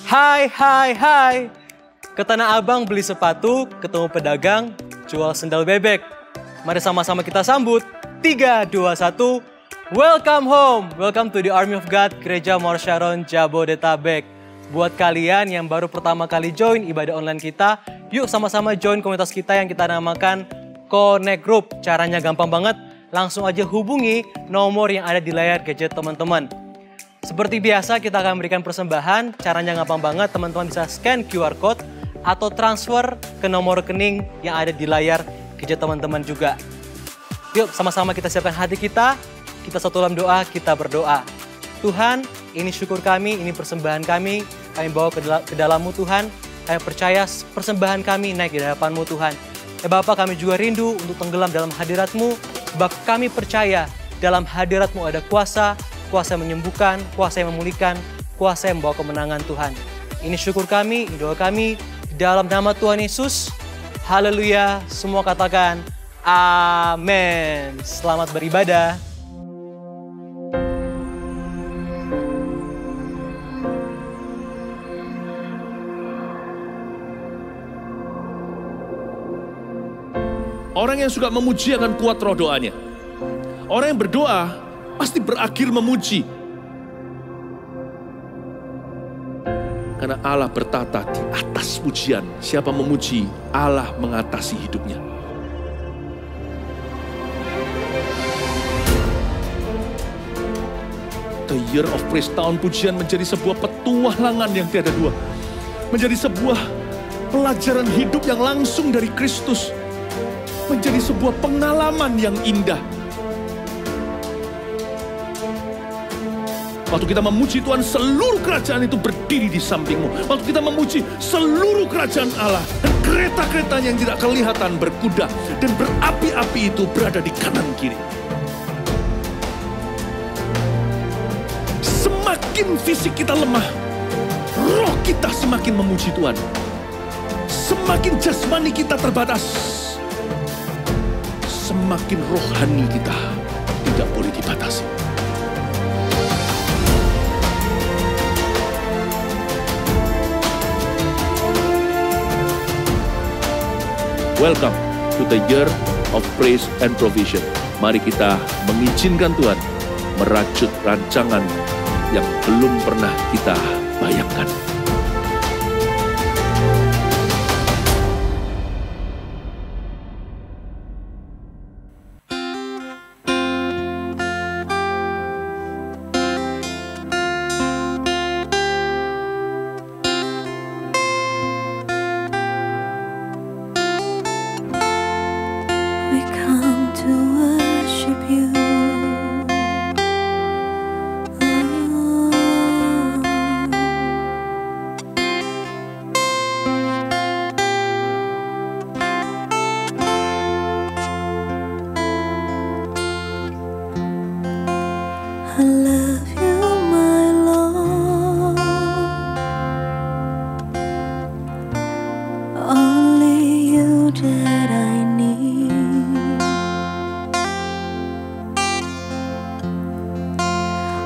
Hai, hai, hai. Ke Tanah Abang beli sepatu, ketemu pedagang, jual sendal bebek. Mari sama-sama kita sambut. 3, 2, 1. Welcome home. Welcome to the Army of God, Gereja Mawar Sharon, Jabodetabek. Buat kalian yang baru pertama kali join ibadah online kita, yuk sama-sama join komunitas kita yang kita namakan Connect Group. Caranya gampang banget, langsung aja hubungi nomor yang ada di layar gadget teman-teman. Seperti biasa kita akan memberikan persembahan, caranya gampang banget, teman-teman bisa scan QR Code atau transfer ke nomor rekening yang ada di layar gadget teman-teman juga. Yuk sama-sama kita siapkan hati kita satu dalam doa, kita berdoa. Tuhan, ini syukur kami, ini persembahan kami bawa ke dalam-Mu Tuhan, kami percaya persembahan kami naik di hadapan-Mu Tuhan. Ya Bapa, kami juga rindu untuk tenggelam dalam hadirat-Mu, sebab kami percaya dalam hadirat-Mu ada kuasa yang menyembuhkan, kuasa yang memulihkan, kuasa yang membawa kemenangan Tuhan. Ini syukur kami, ini doa kami, dalam nama Tuhan Yesus. Haleluya, semua katakan amin. Selamat beribadah. Orang yang suka memuji akan kuat roh doanya. Orang yang berdoa pasti berakhir memuji. Karena Allah bertata di atas pujian. Siapa memuji, Allah mengatasi hidupnya. The Year of Praise, tahun pujian menjadi sebuah petualangan yang tiada dua. Menjadi sebuah pelajaran hidup yang langsung dari Kristus. Menjadi sebuah pengalaman yang indah. Waktu kita memuji Tuhan, seluruh kerajaan itu berdiri di sampingmu. Waktu kita memuji, seluruh kerajaan Allah dan kereta-keretanya yang tidak kelihatan berkuda dan berapi-api itu berada di kanan kiri. Semakin fisik kita lemah, roh kita semakin memuji Tuhan. Semakin jasmani kita terbatas, semakin rohani kita tidak boleh dibatasi. Welcome to the Year of Praise and Provision. Mari kita mengizinkan Tuhan merajut rancangan yang belum pernah kita bayangkan.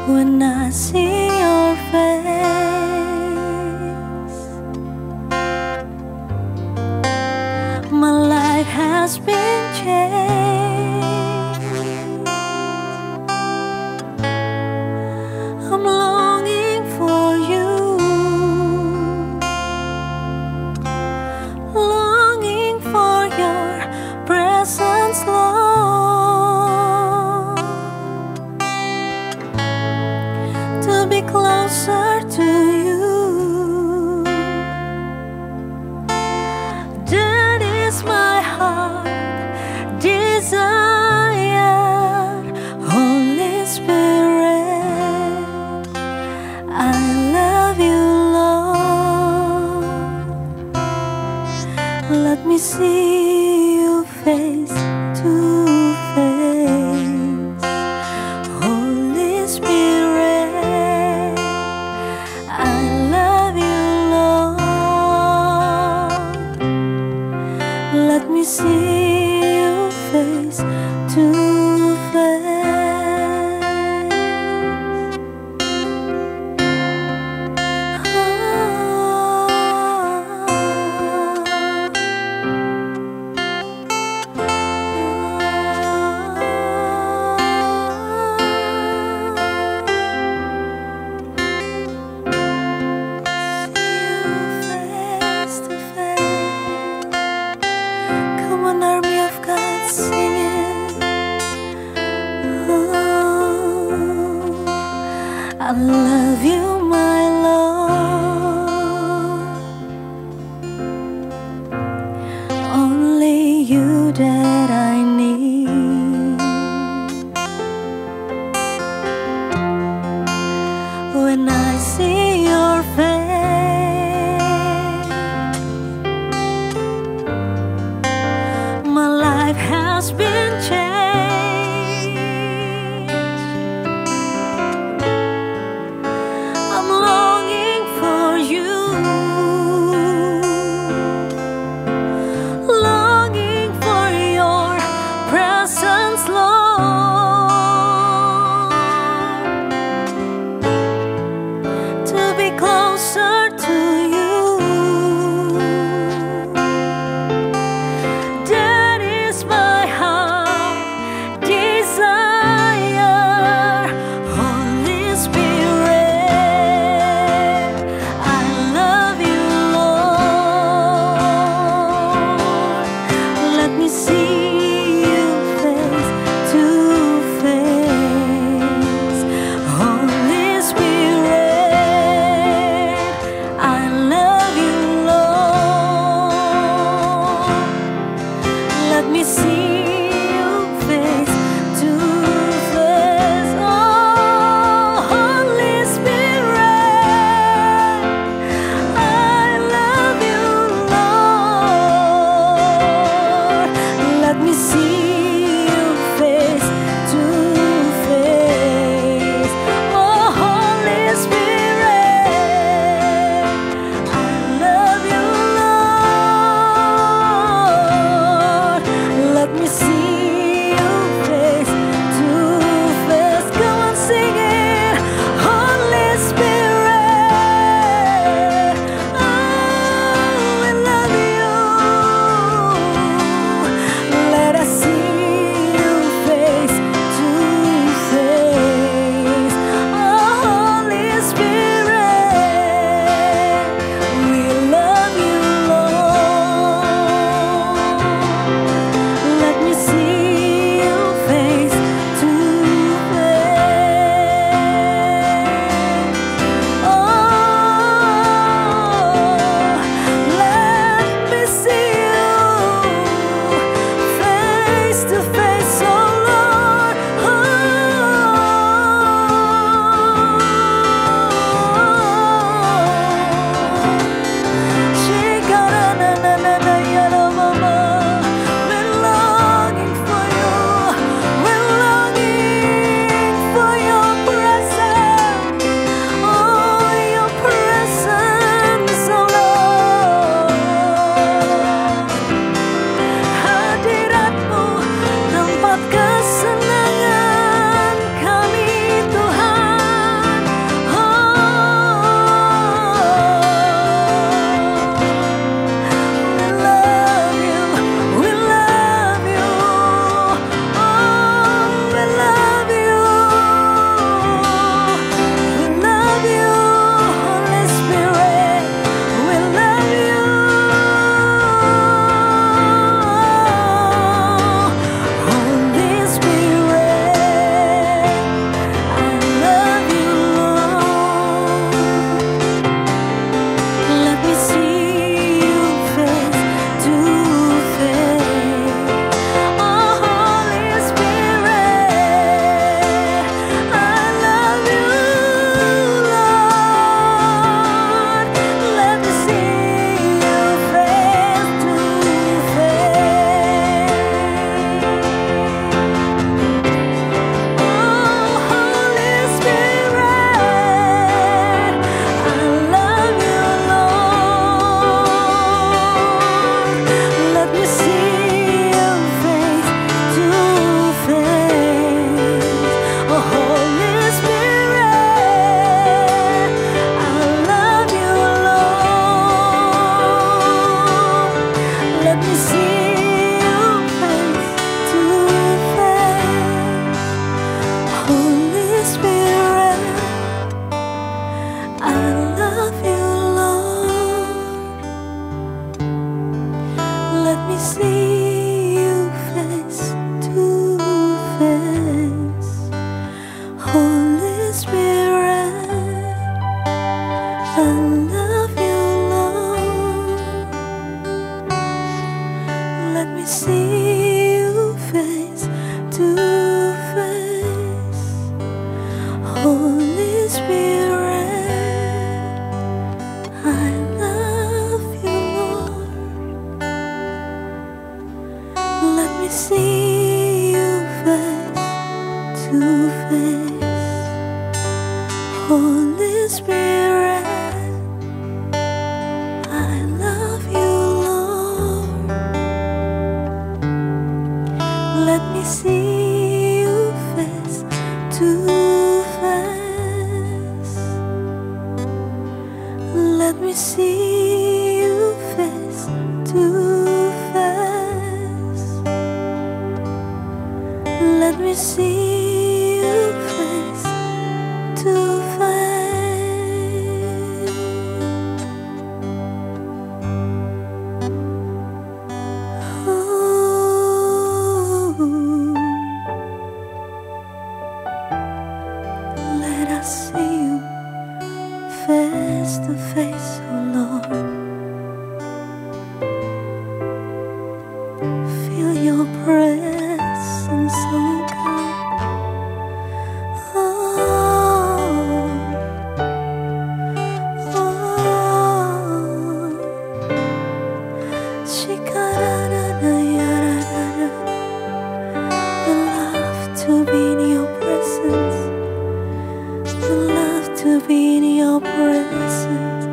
When I see your face, my life has been changed. I'm longing for you, longing for your presence, Lord. Closer to you. That is my heart. This love you, Lord. Let me see you face to face. Holy Spirit, I love you, Lord. Let me see you face to face. Holy Spirit, I love you, Lord. Let me see you face to face. Let me see you face to face. Let me see you face to face. Ooh. Let us see you face to face, oh Lord. Feel your presence, oh God. To be in your presence, I love to be in your presence.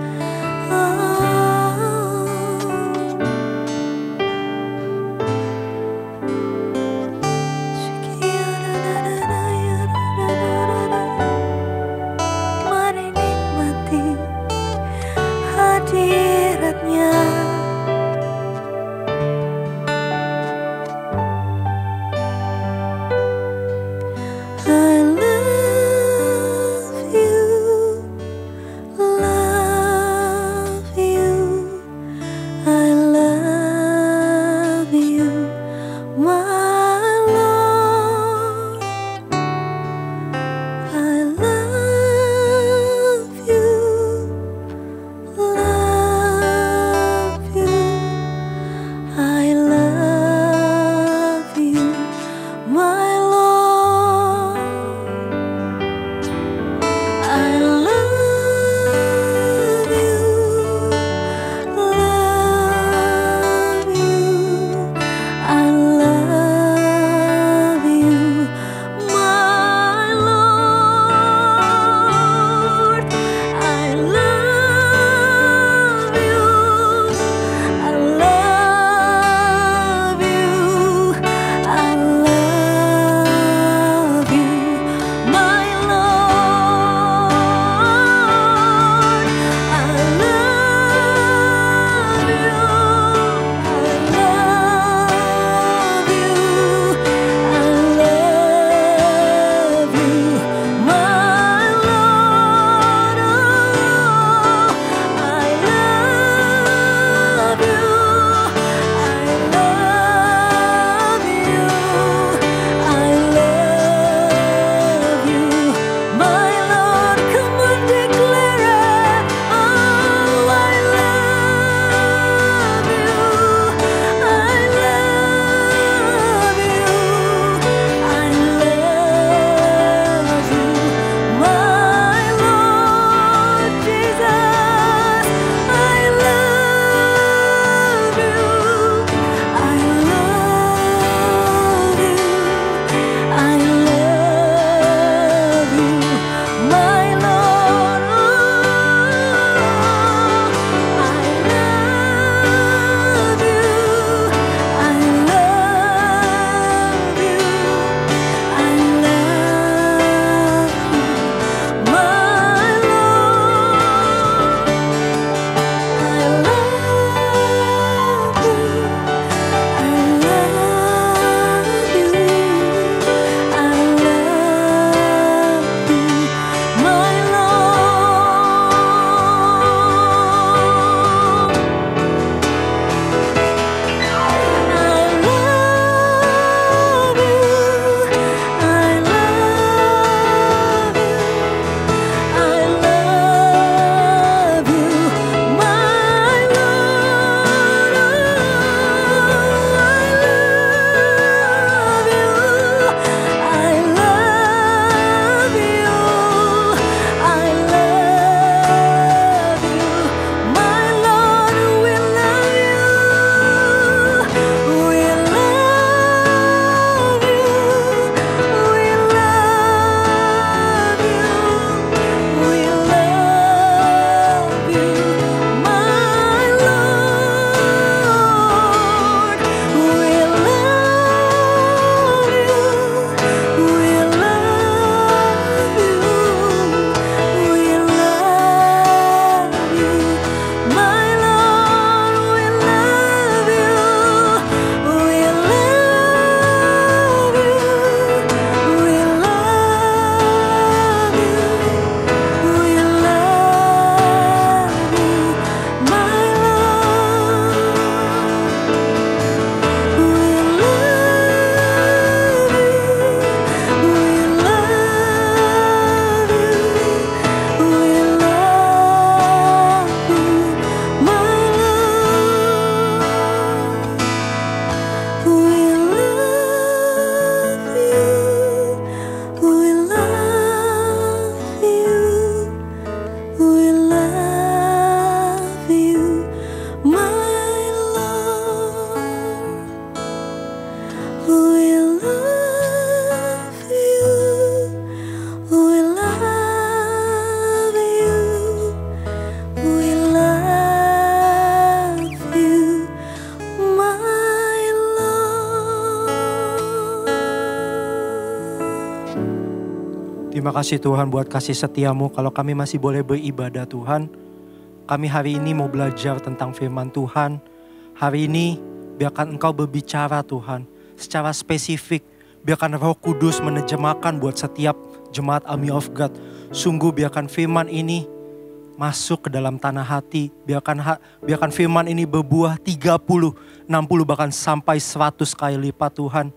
Terima kasih Tuhan buat kasih setiamu. Kalau kami masih boleh beribadah Tuhan, kami hari ini mau belajar tentang firman Tuhan. Hari ini biarkan Engkau berbicara Tuhan secara spesifik. Biarkan Roh Kudus menerjemahkan buat setiap jemaat Army of God. Sungguh biarkan firman ini masuk ke dalam tanah hati. Biarkan firman ini berbuah 30, 60 bahkan sampai 100 kali lipat Tuhan.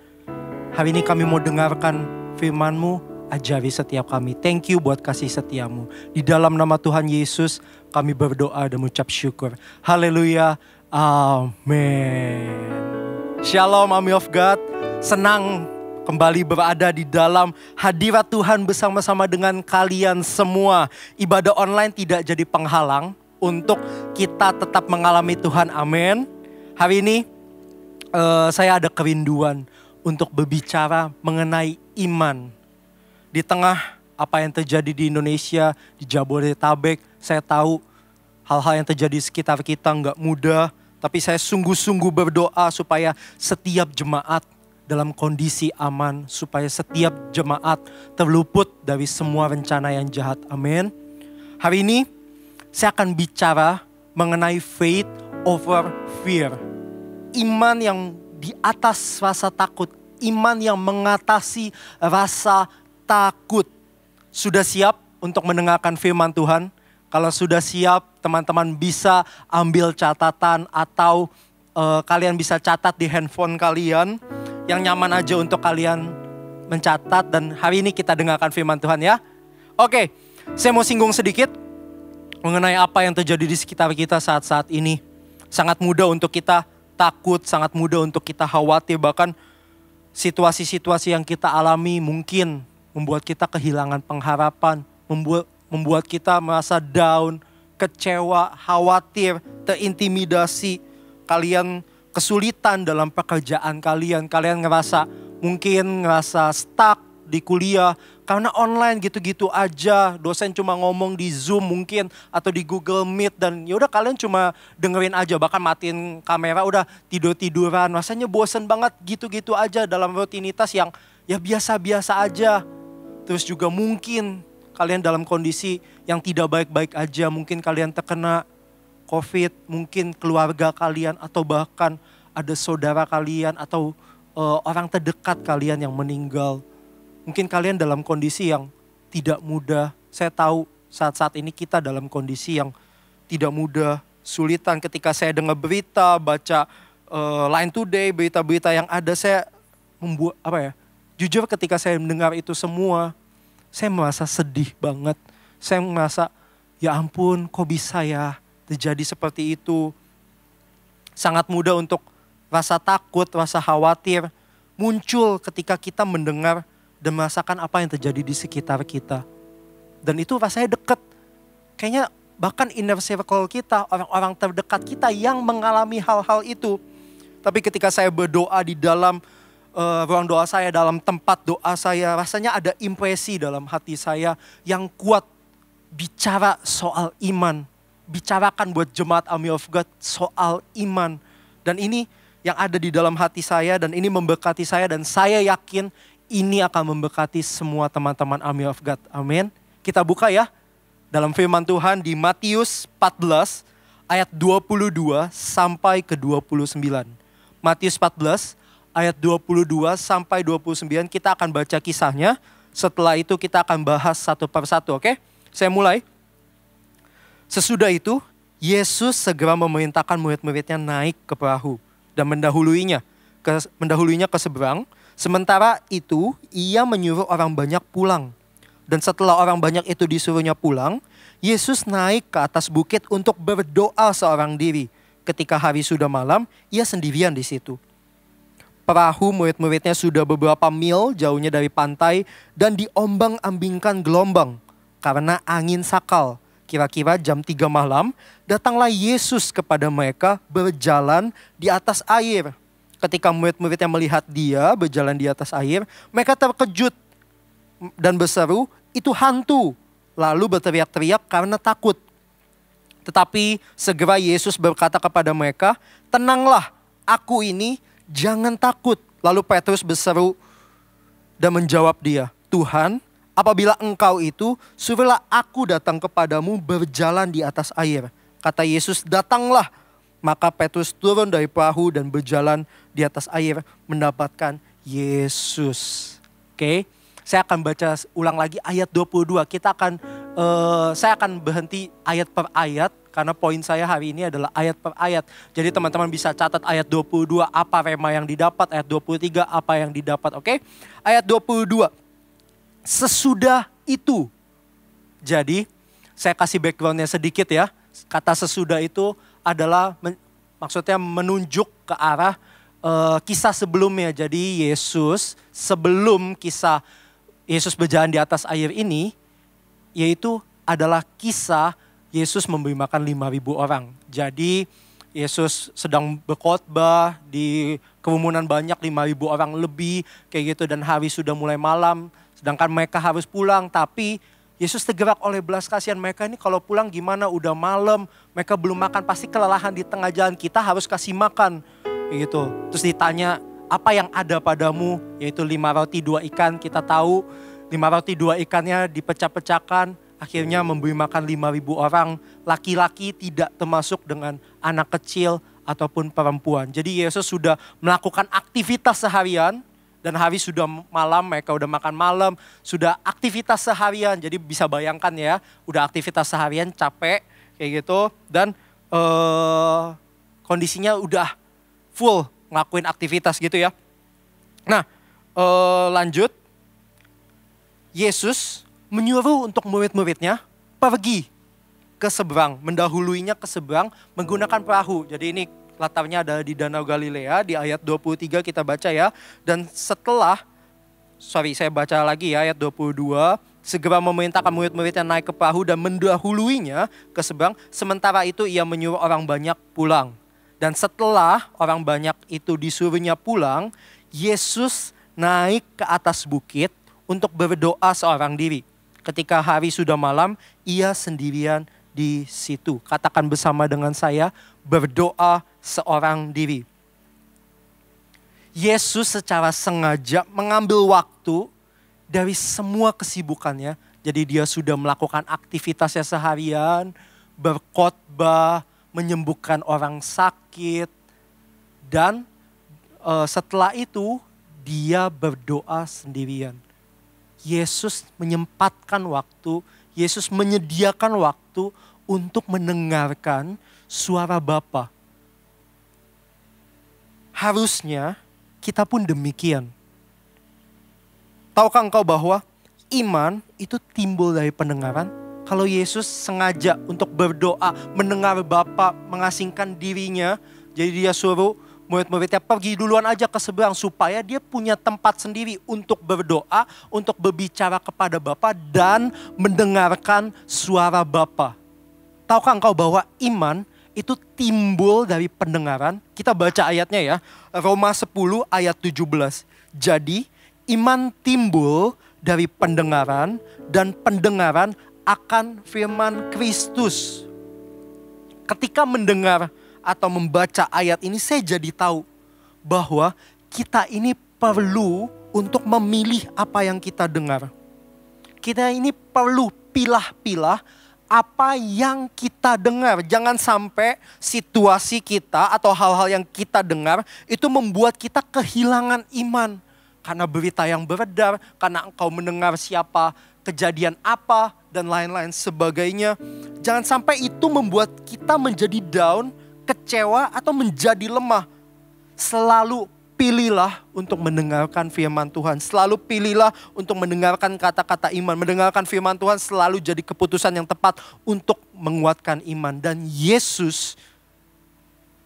Hari ini kami mau dengarkan firman-Mu. Ajari setiap kami. Thank you buat kasih setiamu. Di dalam nama Tuhan Yesus kami berdoa dan mengucap syukur. Haleluya. Amin. Shalom Army of God. Senang kembali berada di dalam hadirat Tuhan bersama-sama dengan kalian semua. Ibadah online tidak jadi penghalang untuk kita tetap mengalami Tuhan. Amin. Hari ini saya ada kerinduan untuk berbicara mengenai iman. Di tengah apa yang terjadi di Indonesia, di Jabodetabek, saya tahu hal-hal yang terjadi di sekitar kita nggak mudah. Tapi saya sungguh-sungguh berdoa supaya setiap jemaat dalam kondisi aman. Supaya setiap jemaat terluput dari semua rencana yang jahat. Amin. Hari ini saya akan bicara mengenai faith over fear. Iman yang di atas rasa takut. Iman yang mengatasi rasa takut. Sudah siap untuk mendengarkan firman Tuhan? Kalau sudah siap, teman-teman bisa ambil catatan atau kalian bisa catat di handphone kalian. Yang nyaman aja untuk kalian mencatat. Dan hari ini kita dengarkan firman Tuhan ya. Oke, saya mau singgung sedikit mengenai apa yang terjadi di sekitar kita saat-saat ini. Sangat mudah untuk kita takut, sangat mudah untuk kita khawatir. Bahkan situasi-situasi yang kita alami mungkin membuat kita kehilangan pengharapan, membuat kita merasa down, kecewa, khawatir, terintimidasi. Kalian kesulitan dalam pekerjaan kalian ngerasa stuck di kuliah karena online gitu-gitu aja. Dosen cuma ngomong di Zoom mungkin atau di Google Meet dan yaudah kalian cuma dengerin aja, bahkan matiin kamera udah tiduran. Rasanya bosen banget gitu-gitu aja dalam rutinitas yang ya biasa-biasa aja. Terus juga mungkin kalian dalam kondisi yang tidak baik-baik aja. Mungkin kalian terkena COVID, mungkin keluarga kalian atau bahkan ada saudara kalian atau orang terdekat kalian yang meninggal. Mungkin kalian dalam kondisi yang tidak mudah. Saya tahu saat-saat ini kita dalam kondisi yang tidak mudah, sulitan. Ketika saya dengar berita, baca Line Today, berita-berita yang ada, saya jujur ketika saya mendengar itu semua, saya merasa sedih banget. Saya merasa, ya ampun kok bisa ya terjadi seperti itu. Sangat mudah untuk rasa takut, rasa khawatir muncul ketika kita mendengar dan merasakan apa yang terjadi di sekitar kita. Dan itu rasanya dekat. Kayaknya bahkan inner circle kita, orang-orang terdekat kita yang mengalami hal-hal itu. Tapi ketika saya berdoa di dalam ruang doa saya, dalam tempat doa saya, rasanya ada impresi dalam hati saya yang kuat bicara soal iman. Bicarakan buat jemaat Army of God soal iman. Dan ini yang ada di dalam hati saya dan ini memberkati saya dan saya yakin ini akan memberkati semua teman-teman Army of God. Amin. Kita buka ya dalam firman Tuhan di Matius 14 ayat 22 sampai ke 29. Matius 14 ayat 22 sampai 29 kita akan baca kisahnya. Setelah itu kita akan bahas satu persatu, oke? Saya mulai. Sesudah itu, Yesus segera memerintahkan murid-muridnya naik ke perahu dan mendahuluinya ke seberang. Sementara itu, ia menyuruh orang banyak pulang. Dan setelah orang banyak itu disuruhnya pulang, Yesus naik ke atas bukit untuk berdoa seorang diri. Ketika hari sudah malam, ia sendirian di situ. Perahu murid-muridnya sudah beberapa mil jauhnya dari pantai dan diombang-ambingkan gelombang karena angin sakal. Kira-kira jam 3 malam, datanglah Yesus kepada mereka berjalan di atas air. Ketika murid-muridnya melihat dia berjalan di atas air, mereka terkejut dan berseru, "Itu hantu!" Lalu berteriak-teriak karena takut. Tetapi segera Yesus berkata kepada mereka, "Tenanglah, aku ini, jangan takut." Lalu Petrus berseru dan menjawab dia, "Tuhan, apabila engkau itu, suruhlah aku datang kepadamu berjalan di atas air. Kata Yesus, datanglah. Maka Petrus turun dari perahu dan berjalan di atas air mendapatkan Yesus. Oke, saya akan baca ulang lagi ayat 22. Saya akan berhenti ayat per ayat karena poin saya hari ini adalah ayat per ayat. Jadi teman-teman bisa catat ayat 22 apa rema yang didapat, ayat 23 apa yang didapat. Oke, ayat 22. Sesudah itu. Jadi saya kasih backgroundnya sedikit ya. Kata sesudah itu adalah maksudnya menunjuk ke arah kisah sebelumnya. Jadi Yesus sebelum kisah Yesus berjalan di atas air ini, yaitu adalah kisah Yesus memberi makan 5.000 orang. Jadi Yesus sedang berkhotbah di kerumunan banyak 5.000 orang lebih kayak gitu, dan hari sudah mulai malam sedangkan mereka harus pulang, tapi Yesus tergerak oleh belas kasihan. Mereka ini kalau pulang gimana, udah malam, mereka belum makan, pasti kelelahan di tengah jalan, kita harus kasih makan. Gitu. Terus ditanya, apa yang ada padamu? Yaitu 5 roti 2 ikan, kita tahu 5 roti 2 ikannya dipecah-pecahkan, akhirnya memberi makan 5.000 orang, laki-laki tidak termasuk dengan anak kecil ataupun perempuan. Jadi Yesus sudah melakukan aktivitas seharian, dan hari sudah malam, mereka udah makan malam, sudah aktivitas seharian. Jadi bisa bayangkan ya, udah aktivitas seharian capek kayak gitu. Dan kondisinya udah full ngelakuin aktivitas gitu ya. Nah lanjut, Yesus menyuruh untuk murid-muridnya pergi ke seberang, mendahuluinya ke seberang menggunakan perahu. Jadi ini latarnya ada di Danau Galilea, di ayat 23 kita baca ya. Dan setelah, saya baca lagi ya ayat 22. Segera memerintahkan murid-muridnya naik ke perahu dan mendahuluinya ke seberang. Sementara itu ia menyuruh orang banyak pulang. Dan setelah orang banyak itu disuruhnya pulang, Yesus naik ke atas bukit untuk berdoa seorang diri. Ketika hari sudah malam, ia sendirian di situ. Katakan bersama dengan saya, berdoa seorang diri. Yesus secara sengaja mengambil waktu dari semua kesibukannya. Jadi dia sudah melakukan aktivitasnya seharian, berkhotbah, menyembuhkan orang sakit. Dan setelah itu dia berdoa sendirian. Yesus menyempatkan waktu, Yesus menyediakan waktu untuk mendengarkan suara Bapa. Harusnya kita pun demikian. Tahukah engkau bahwa iman itu timbul dari pendengaran? Kalau Yesus sengaja untuk berdoa, mendengar Bapa, mengasingkan dirinya, jadi dia suruh murid-muridnya pergi duluan aja ke seberang supaya dia punya tempat sendiri untuk berdoa, untuk berbicara kepada Bapa dan mendengarkan suara Bapa. Tahukah engkau bahwa iman itu timbul dari pendengaran? Kita baca ayatnya ya, Roma 10 ayat 17. Jadi iman timbul dari pendengaran dan pendengaran akan firman Kristus. Ketika mendengar atau membaca ayat ini, saya jadi tahu bahwa kita ini perlu untuk memilih apa yang kita dengar. Kita ini perlu pilah-pilah apa yang kita dengar. Jangan sampai situasi kita atau hal-hal yang kita dengar itu membuat kita kehilangan iman. Karena berita yang beredar, karena engkau mendengar siapa, kejadian apa, dan lain-lain sebagainya. Jangan sampai itu membuat kita menjadi down, kecewa atau menjadi lemah. Selalu pilihlah untuk mendengarkan firman Tuhan. Selalu pilihlah untuk mendengarkan kata-kata iman. Mendengarkan firman Tuhan selalu jadi keputusan yang tepat untuk menguatkan iman. Dan Yesus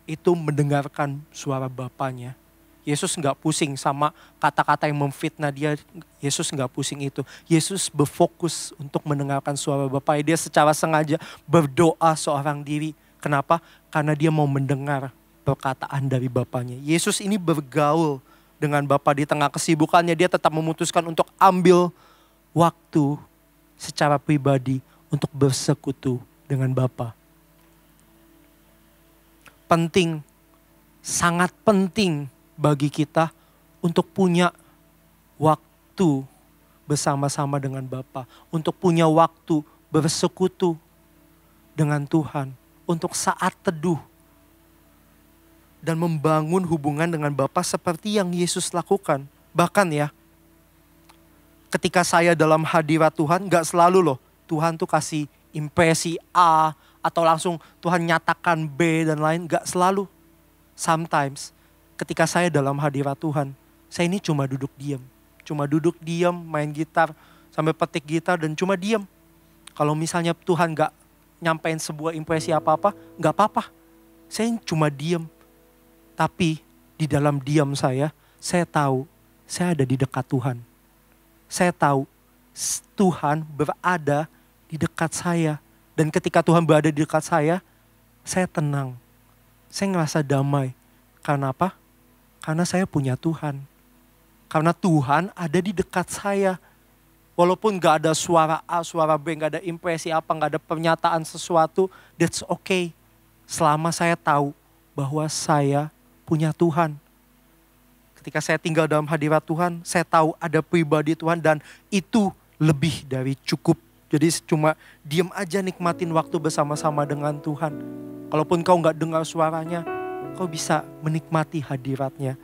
itu mendengarkan suara Bapanya. Yesus nggak pusing sama kata-kata yang memfitnah dia. Yesus nggak pusing itu. Yesus berfokus untuk mendengarkan suara Bapanya. Dia secara sengaja berdoa seorang diri. Kenapa? Karena dia mau mendengar perkataan dari Bapanya. Yesus ini bergaul dengan Bapa di tengah kesibukannya. Dia tetap memutuskan untuk ambil waktu secara pribadi untuk bersekutu dengan Bapa. Penting, sangat penting bagi kita untuk punya waktu, bersama-sama dengan Bapa, untuk punya waktu bersekutu dengan Tuhan, untuk saat teduh, dan membangun hubungan dengan Bapa seperti yang Yesus lakukan. Bahkan ya, ketika saya dalam hadirat Tuhan, gak selalu loh Tuhan tuh kasih impresi A, atau langsung Tuhan nyatakan B dan lain, gak selalu. Sometimes ketika saya dalam hadirat Tuhan, saya ini cuma duduk diam. Cuma duduk diam, main gitar, sampai petik gitar dan cuma diam. Kalau misalnya Tuhan gak nyampein sebuah impresi apa-apa, gak apa-apa. Saya cuma diam. Tapi di dalam diam saya tahu saya ada di dekat Tuhan. Saya tahu Tuhan berada di dekat saya. Dan ketika Tuhan berada di dekat saya tenang. Saya ngerasa damai. Karena apa? Karena saya punya Tuhan. Karena Tuhan ada di dekat saya. Walaupun gak ada suara A, suara B, gak ada impresi apa, gak ada pernyataan sesuatu, that's okay. Selama saya tahu bahwa saya punya Tuhan. Ketika saya tinggal dalam hadirat Tuhan, saya tahu ada pribadi Tuhan dan itu lebih dari cukup. Jadi cuma diam aja nikmatin waktu bersama-sama dengan Tuhan. Kalaupun kau gak dengar suaranya, kau bisa menikmati hadiratnya.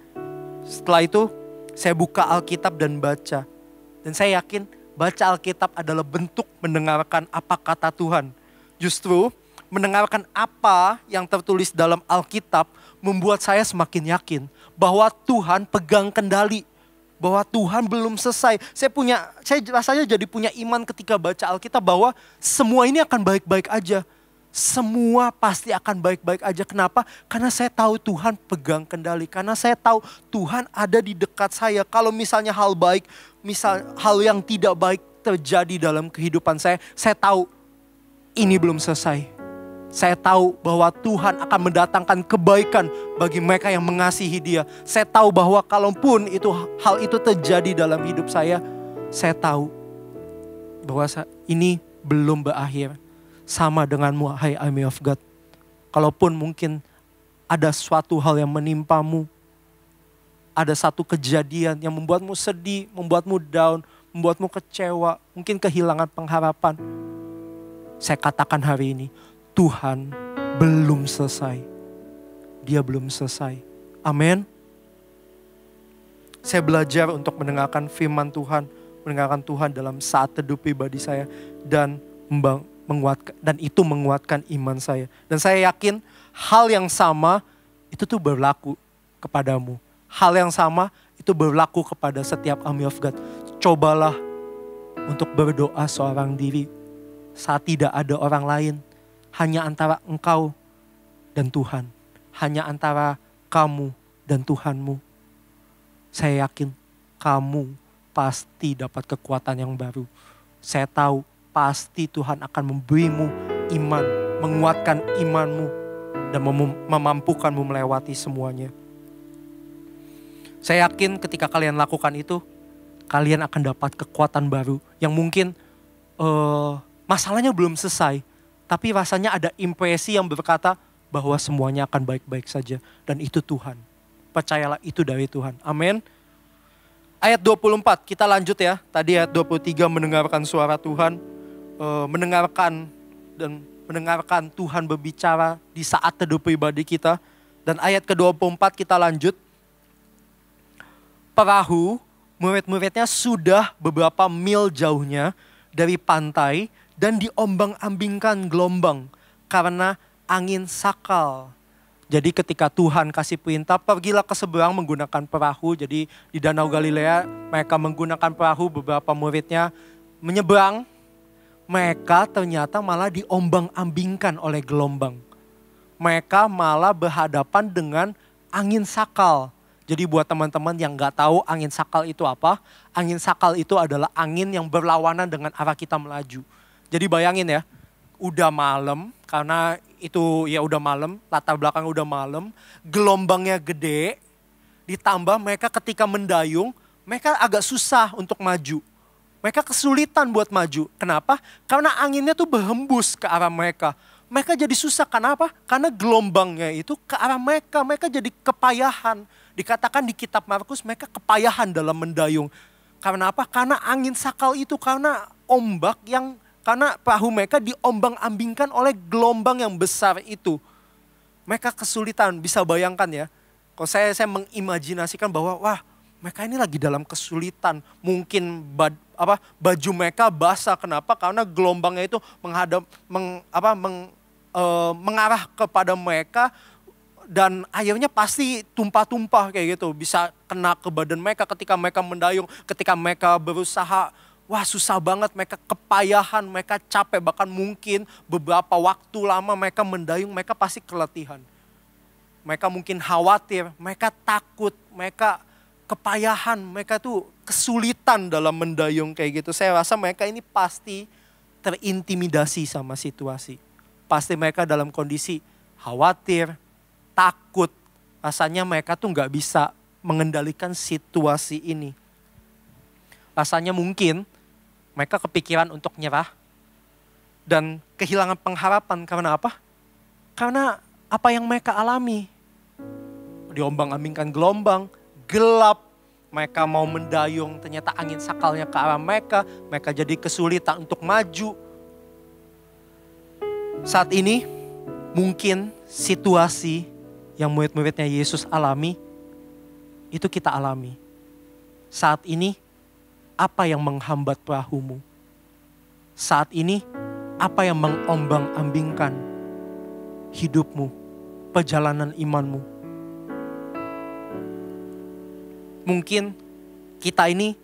Setelah itu, saya buka Alkitab dan baca. Dan saya yakin baca Alkitab adalah bentuk mendengarkan apa kata Tuhan. Justru mendengarkan apa yang tertulis dalam Alkitab membuat saya semakin yakin bahwa Tuhan pegang kendali. Bahwa Tuhan belum selesai. Saya rasanya jadi punya iman ketika baca Alkitab bahwa semua ini akan baik-baik aja. Semua pasti akan baik-baik aja. Kenapa? Karena saya tahu Tuhan pegang kendali. Karena saya tahu Tuhan ada di dekat saya. Kalau misalnya hal baik, hal yang tidak baik terjadi dalam kehidupan saya tahu ini belum selesai. Saya tahu bahwa Tuhan akan mendatangkan kebaikan bagi mereka yang mengasihi Dia. Saya tahu bahwa kalaupun hal itu terjadi dalam hidup saya tahu bahwa ini belum berakhir. Sama denganmu, hai army of God. Kalaupun mungkin ada suatu hal yang menimpamu, ada satu kejadian yang membuatmu sedih, membuatmu down, membuatmu kecewa, mungkin kehilangan pengharapan. Saya katakan hari ini, Tuhan belum selesai. Dia belum selesai. Amin. Saya belajar untuk mendengarkan firman Tuhan, mendengarkan Tuhan dalam saat teduh pribadi saya dan itu menguatkan iman saya. Dan saya yakin hal yang sama itu tuh berlaku kepadamu. Hal yang sama itu berlaku kepada setiap army of God. Cobalah untuk berdoa seorang diri saat tidak ada orang lain. Hanya antara engkau dan Tuhan. Hanya antara kamu dan Tuhanmu. Saya yakin kamu pasti dapat kekuatan yang baru. Saya tahu pasti Tuhan akan memberimu iman, menguatkan imanmu, dan memampukanmu melewati semuanya. Saya yakin ketika kalian lakukan itu, kalian akan dapat kekuatan baru yang mungkin masalahnya belum selesai. Tapi rasanya ada impresi yang berkata bahwa semuanya akan baik-baik saja. Dan itu Tuhan. Percayalah itu dari Tuhan. Amin. Ayat 24 kita lanjut ya. Tadi ayat 23 mendengarkan suara Tuhan. Mendengarkan Tuhan berbicara di saat teduh pribadi kita. Dan ayat ke-24 kita lanjut. Perahu murid-muridnya sudah beberapa mil jauhnya dari pantai dan diombang-ambingkan gelombang karena angin sakal. Jadi ketika Tuhan kasih perintah, pergilah ke seberang menggunakan perahu. Jadi di Danau Galilea mereka menggunakan perahu, beberapa muridnya menyeberang. Mereka ternyata malah diombang-ambingkan oleh gelombang. Mereka malah berhadapan dengan angin sakal. Jadi buat teman-teman yang gak tahu angin sakal itu apa, angin sakal itu adalah angin yang berlawanan dengan arah kita melaju. Jadi bayangin ya, udah malam, karena itu ya udah malam, latar belakang udah malam, gelombangnya gede, ditambah mereka ketika mendayung, mereka agak susah untuk maju. Mereka kesulitan buat maju. Kenapa? Karena anginnya tuh berhembus ke arah mereka. Mereka jadi susah, kenapa? Karena gelombangnya itu ke arah mereka jadi kepayahan. Dikatakan di kitab Markus mereka kepayahan dalam mendayung. Karena apa? Karena angin sakal itu, karena karena perahu mereka diombang-ambingkan oleh gelombang yang besar itu. Mereka kesulitan, bisa bayangkan ya. Kalau saya mengimajinasikan bahwa wah, mereka ini lagi dalam kesulitan. Mungkin baju mereka basah. Kenapa? Karena gelombangnya itu mengarah kepada mereka. Dan airnya pasti tumpah-tumpah kayak gitu. Bisa kena ke badan mereka ketika mereka mendayung. Ketika mereka berusaha, wah susah banget. Mereka kepayahan, mereka capek. Bahkan mungkin beberapa waktu lama mereka mendayung, mereka pasti keletihan. Mereka mungkin khawatir, mereka takut, mereka kepayahan, mereka tuh kesulitan dalam mendayung kayak gitu. Saya rasa mereka ini pasti terintimidasi sama situasi. Pasti mereka dalam kondisi khawatir, takut. Rasanya mereka tuh gak bisa mengendalikan situasi ini. Rasanya mungkin mereka kepikiran untuk nyerah dan kehilangan pengharapan. Karena apa? Karena apa yang mereka alami. Diombang-ambingkan gelombang, gelap, mereka mau mendayung, ternyata angin sakalnya ke arah mereka jadi kesulitan untuk maju. Saat ini mungkin situasi yang murid-muridnya Yesus alami, itu kita alami. Saat ini apa yang menghambat perahumu? Saat ini apa yang mengombang-ambingkan hidupmu, perjalanan imanmu? Mungkin kita ini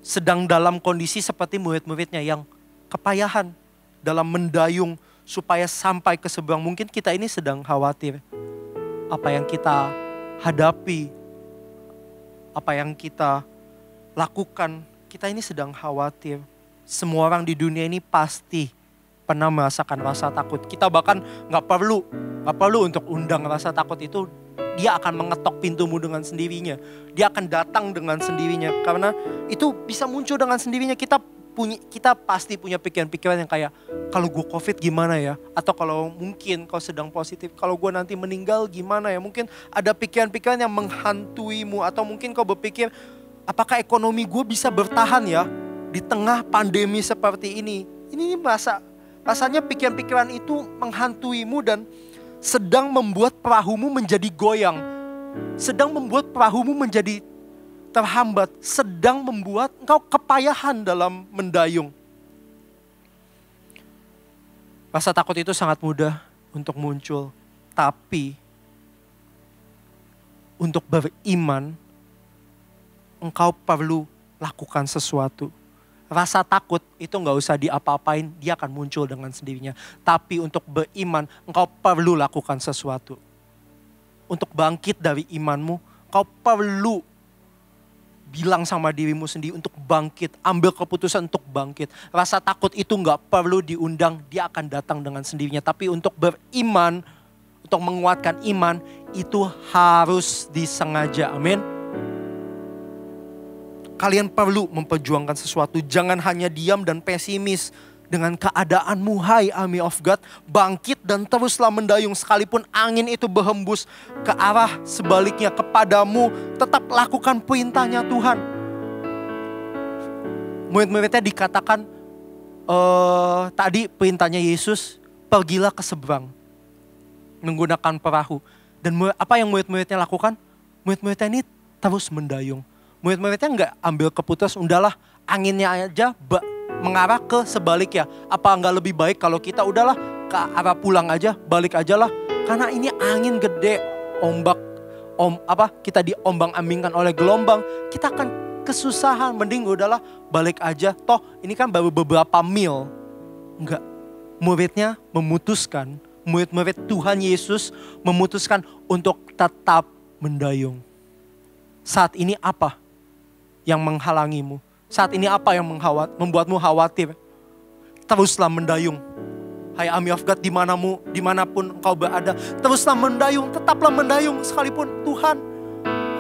sedang dalam kondisi seperti murid-muridnya yang kepayahan dalam mendayung supaya sampai ke seberang. Mungkin kita ini sedang khawatir. Apa yang kita hadapi, apa yang kita lakukan, kita ini sedang khawatir. Semua orang di dunia ini pasti pernah merasakan rasa takut. Kita bahkan gak perlu untuk undang rasa takut itu. Dia akan mengetok pintumu dengan sendirinya. Dia akan datang dengan sendirinya. Karena itu bisa muncul dengan sendirinya. Kita pasti punya pikiran-pikiran yang kayak, kalau gue COVID gimana ya? Atau kalau mungkin kau sedang positif, kalau gue nanti meninggal gimana ya? Mungkin ada pikiran-pikiran yang menghantuimu. Atau mungkin kau berpikir, apakah ekonomi gue bisa bertahan ya? Di tengah pandemi seperti ini. Ini rasanya pikiran-pikiran itu menghantuimu dan sedang membuat perahumu menjadi goyang. Sedang membuat perahumu menjadi terhambat. Sedang membuat engkau kepayahan dalam mendayung. Rasa takut itu sangat mudah untuk muncul. Tapi untuk beriman, engkau perlu lakukan sesuatu. Rasa takut itu gak usah diapa-apain, dia akan muncul dengan sendirinya. Tapi untuk beriman, engkau perlu lakukan sesuatu. Untuk bangkit dari imanmu, engkau perlu bilang sama dirimu sendiri untuk bangkit. Ambil keputusan untuk bangkit. Rasa takut itu gak perlu diundang, dia akan datang dengan sendirinya. Tapi untuk beriman, untuk menguatkan iman, itu harus disengaja. Amin. Kalian perlu memperjuangkan sesuatu. Jangan hanya diam dan pesimis dengan keadaanmu. Hai Army of God, bangkit dan teruslah mendayung. Sekalipun angin itu berhembus ke arah sebaliknya kepadamu, tetap lakukan perintahnya Tuhan. Murid-muridnya dikatakan tadi perintahnya Yesus, pergilah ke seberang menggunakan perahu. Dan apa yang murid-muridnya lakukan? Murid-muridnya ini terus mendayung. Murid-muridnya nggak ambil keputusan, udahlah anginnya aja mengarah ke sebaliknya. Apa nggak lebih baik kalau kita udahlah ke arah pulang aja, balik aja lah. Karena ini angin gede, kita diombang-ambingkan oleh gelombang, kita akan kesusahan. Mending udahlah balik aja. Toh ini kan baru beberapa mil. Enggak, muridnya memutuskan, murid-murid Tuhan Yesus memutuskan untuk tetap mendayung. Saat ini apa yang menghalangimu? Saat ini apa yang membuatmu khawatir? Teruslah mendayung. Hai Army of God, dimanapun engkau berada, teruslah mendayung, tetaplah mendayung. Sekalipun Tuhan,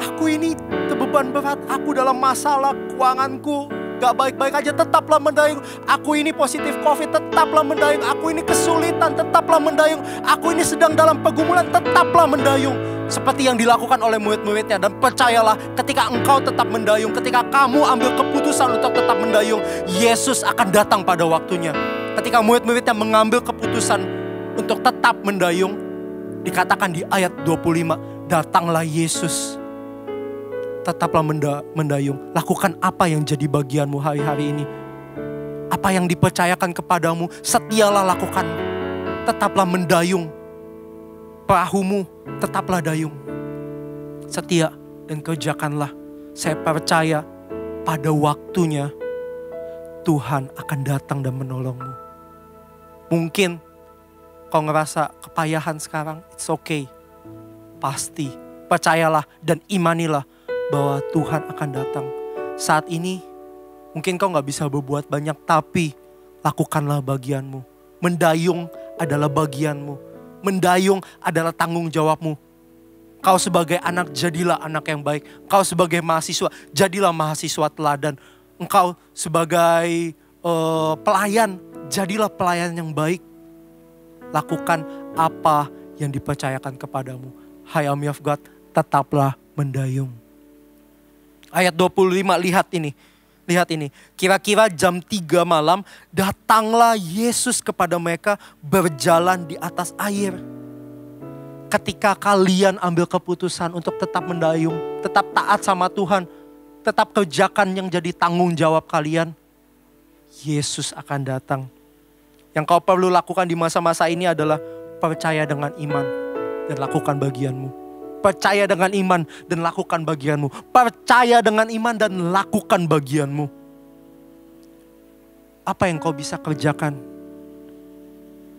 aku ini terbeban berat, aku dalam masalah, keuanganku gak baik-baik aja, tetaplah mendayung. Aku ini positif COVID, tetaplah mendayung. Aku ini kesulitan, tetaplah mendayung. Aku ini sedang dalam pergumulan, tetaplah mendayung. seperti yang dilakukan oleh murid-muridnya. Dan percayalah, ketika engkau tetap mendayung, ketika kamu ambil keputusan untuk tetap mendayung, Yesus akan datang pada waktunya. Ketika murid-muridnya mengambil keputusan untuk tetap mendayung, dikatakan di ayat 25, datanglah Yesus. Tetaplah mendayung. Lakukan apa yang jadi bagianmu hari-hari ini. Apa yang dipercayakan kepadamu, setialah lakukan. Tetaplah mendayung. Perahumu, tetaplah dayung. Setia dan kerjakanlah. Saya percaya pada waktunya Tuhan akan datang dan menolongmu. Mungkin kau ngerasa kepayahan sekarang, it's okay. Pasti, percayalah dan imanilah bahwa Tuhan akan datang. Saat ini mungkin kau gak bisa berbuat banyak, tapi lakukanlah bagianmu. Mendayung adalah bagianmu. Mendayung adalah tanggung jawabmu. Kau sebagai anak, jadilah anak yang baik. Kau sebagai mahasiswa, jadilah mahasiswa teladan. Engkau sebagai pelayan, jadilah pelayan yang baik. Lakukan apa yang dipercayakan kepadamu. Hai army of God, tetaplah mendayung. Ayat 25, lihat ini. Lihat ini. Kira-kira jam 3 malam, datanglah Yesus kepada mereka berjalan di atas air. Ketika kalian ambil keputusan untuk tetap mendayung, tetap taat sama Tuhan, tetap kerjakan yang jadi tanggung jawab kalian, Yesus akan datang. Yang kau perlu lakukan di masa-masa ini adalah percaya dengan iman dan lakukan bagianmu. Percaya dengan iman dan lakukan bagianmu. Percaya dengan iman dan lakukan bagianmu. Apa yang kau bisa kerjakan?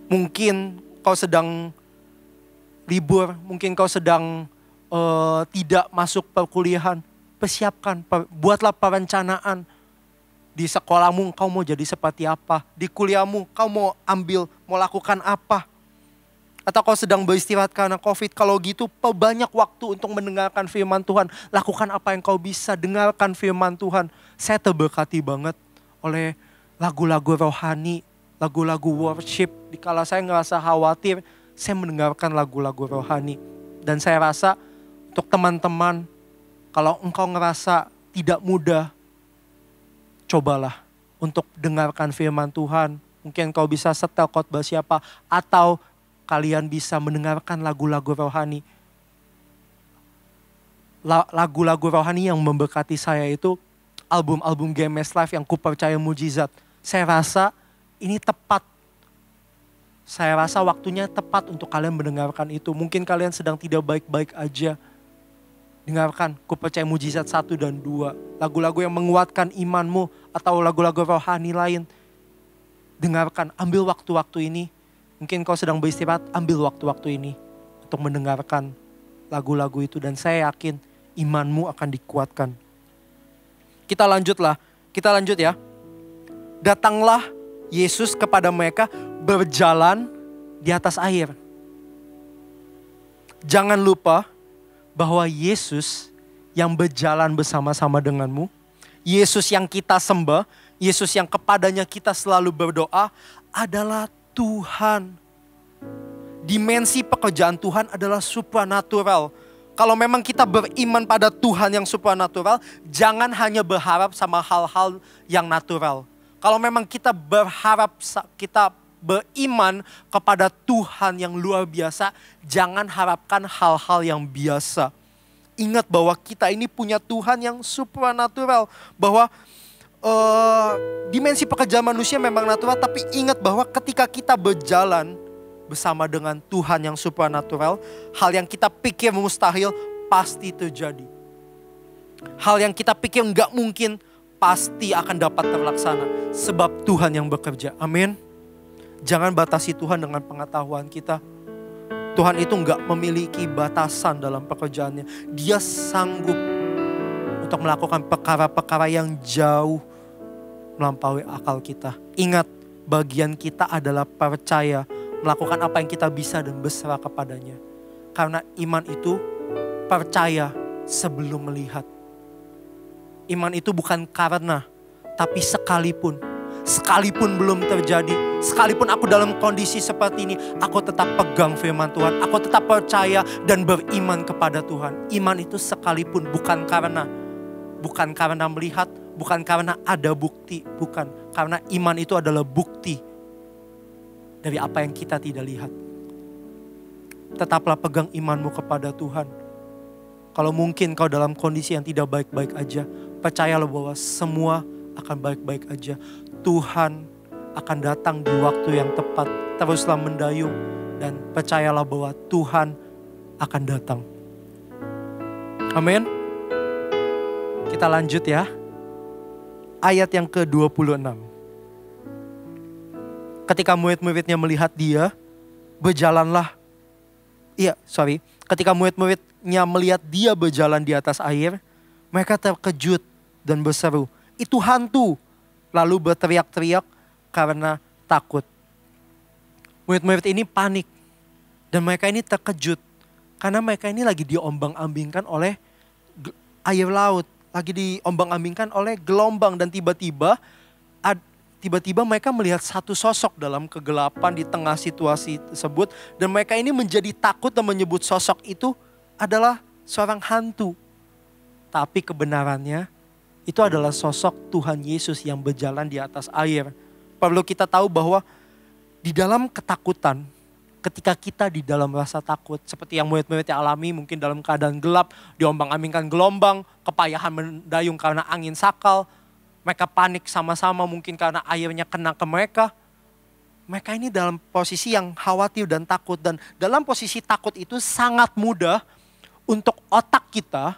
Mungkin kau sedang libur, mungkin kau sedang tidak masuk perkuliahan. Persiapkan, buatlah perencanaan. Di sekolahmu kau mau jadi seperti apa? Di kuliahmu kau mau lakukan apa? Atau kau sedang beristirahat karena COVID, kalau gitu perbanyak waktu untuk mendengarkan firman Tuhan. Lakukan apa yang kau bisa, dengarkan firman Tuhan. Saya terberkati banget oleh lagu-lagu rohani, lagu-lagu worship. Dikala saya ngerasa khawatir, saya mendengarkan lagu-lagu rohani. Dan saya rasa untuk teman-teman, kalau engkau ngerasa tidak mudah, cobalah untuk dengarkan firman Tuhan. Mungkin kau bisa setel khotbah siapa, atau kalian bisa mendengarkan lagu-lagu rohani. Lagu-lagu rohani yang memberkati saya itu album-album GMS Live yang Kupercaya Mujizat. Saya rasa ini tepat. Saya rasa waktunya tepat untuk kalian mendengarkan itu. Mungkin kalian sedang tidak baik-baik aja. Dengarkan Kupercaya Mujizat 1 dan 2. Lagu-lagu yang menguatkan imanmu atau lagu-lagu rohani lain. Dengarkan, ambil waktu-waktu ini. Mungkin kau sedang beristirahat, ambil waktu-waktu ini untuk mendengarkan lagu-lagu itu. Dan saya yakin imanmu akan dikuatkan. Kita lanjut ya. Datanglah Yesus kepada mereka berjalan di atas air. Jangan lupa bahwa Yesus yang berjalan bersama-sama denganmu, Yesus yang kita sembah, Yesus yang kepadanya kita selalu berdoa adalah Tuhan. Dimensi pekerjaan Tuhan adalah supranatural. Kalau memang kita beriman pada Tuhan yang supranatural, jangan hanya berharap sama hal-hal yang natural. Kalau memang kita berharap, kita beriman kepada Tuhan yang luar biasa, jangan harapkan hal-hal yang biasa. Ingat bahwa kita ini punya Tuhan yang supranatural. Bahwa dimensi pekerjaan manusia memang natural, tapi ingat bahwa ketika kita berjalan bersama dengan Tuhan yang supranatural, hal yang kita pikir mustahil pasti terjadi. Hal yang kita pikir nggak mungkin pasti akan dapat terlaksana, sebab Tuhan yang bekerja. Amin. Jangan batasi Tuhan dengan pengetahuan kita. Tuhan itu nggak memiliki batasan dalam pekerjaannya. Dia sanggup untuk melakukan perkara-perkara yang jauh melampaui akal kita. Ingat, bagian kita adalah percaya, melakukan apa yang kita bisa dan berserah kepadanya. Karena iman itu percaya sebelum melihat. Iman itu bukan karena, tapi sekalipun belum terjadi, Sekalipun aku dalam kondisi seperti ini, aku tetap pegang firman Tuhan. Aku tetap percaya dan beriman kepada Tuhan. Iman itu sekalipun bukan karena melihat, bukan karena ada bukti, bukan. Karena iman itu adalah bukti dari apa yang kita tidak lihat. Tetaplah pegang imanmu kepada Tuhan. Kalau mungkin kau dalam kondisi yang tidak baik-baik aja, percayalah bahwa semua akan baik-baik aja. Tuhan akan datang di waktu yang tepat. Teruslah mendayung dan percayalah bahwa Tuhan akan datang. Amin. Kita lanjut ya. Ayat yang ke-26. Ketika murid-muridnya melihat dia, ketika murid-muridnya melihat dia berjalan di atas air, mereka terkejut dan berseru, "Itu hantu!" Lalu berteriak-teriak karena takut. Murid-murid ini panik. Dan mereka ini terkejut. Karena mereka ini lagi diombang-ambingkan oleh air laut. Lagi diombang-ambingkan oleh gelombang. Dan tiba-tiba mereka melihat satu sosok dalam kegelapan di tengah situasi tersebut. Dan mereka ini menjadi takut dan menyebut sosok itu adalah seorang hantu. Tapi kebenarannya itu adalah sosok Tuhan Yesus yang berjalan di atas air. Perlu kita tahu bahwa di dalam ketakutan, ketika kita di dalam rasa takut, seperti yang murid-muridnya alami, mungkin dalam keadaan gelap, diombang-ambingkan gelombang, kepayahan mendayung karena angin sakal, mereka panik sama-sama mungkin karena airnya kena ke mereka. Mereka ini dalam posisi yang khawatir dan takut. Dan dalam posisi takut itu sangat mudah untuk otak kita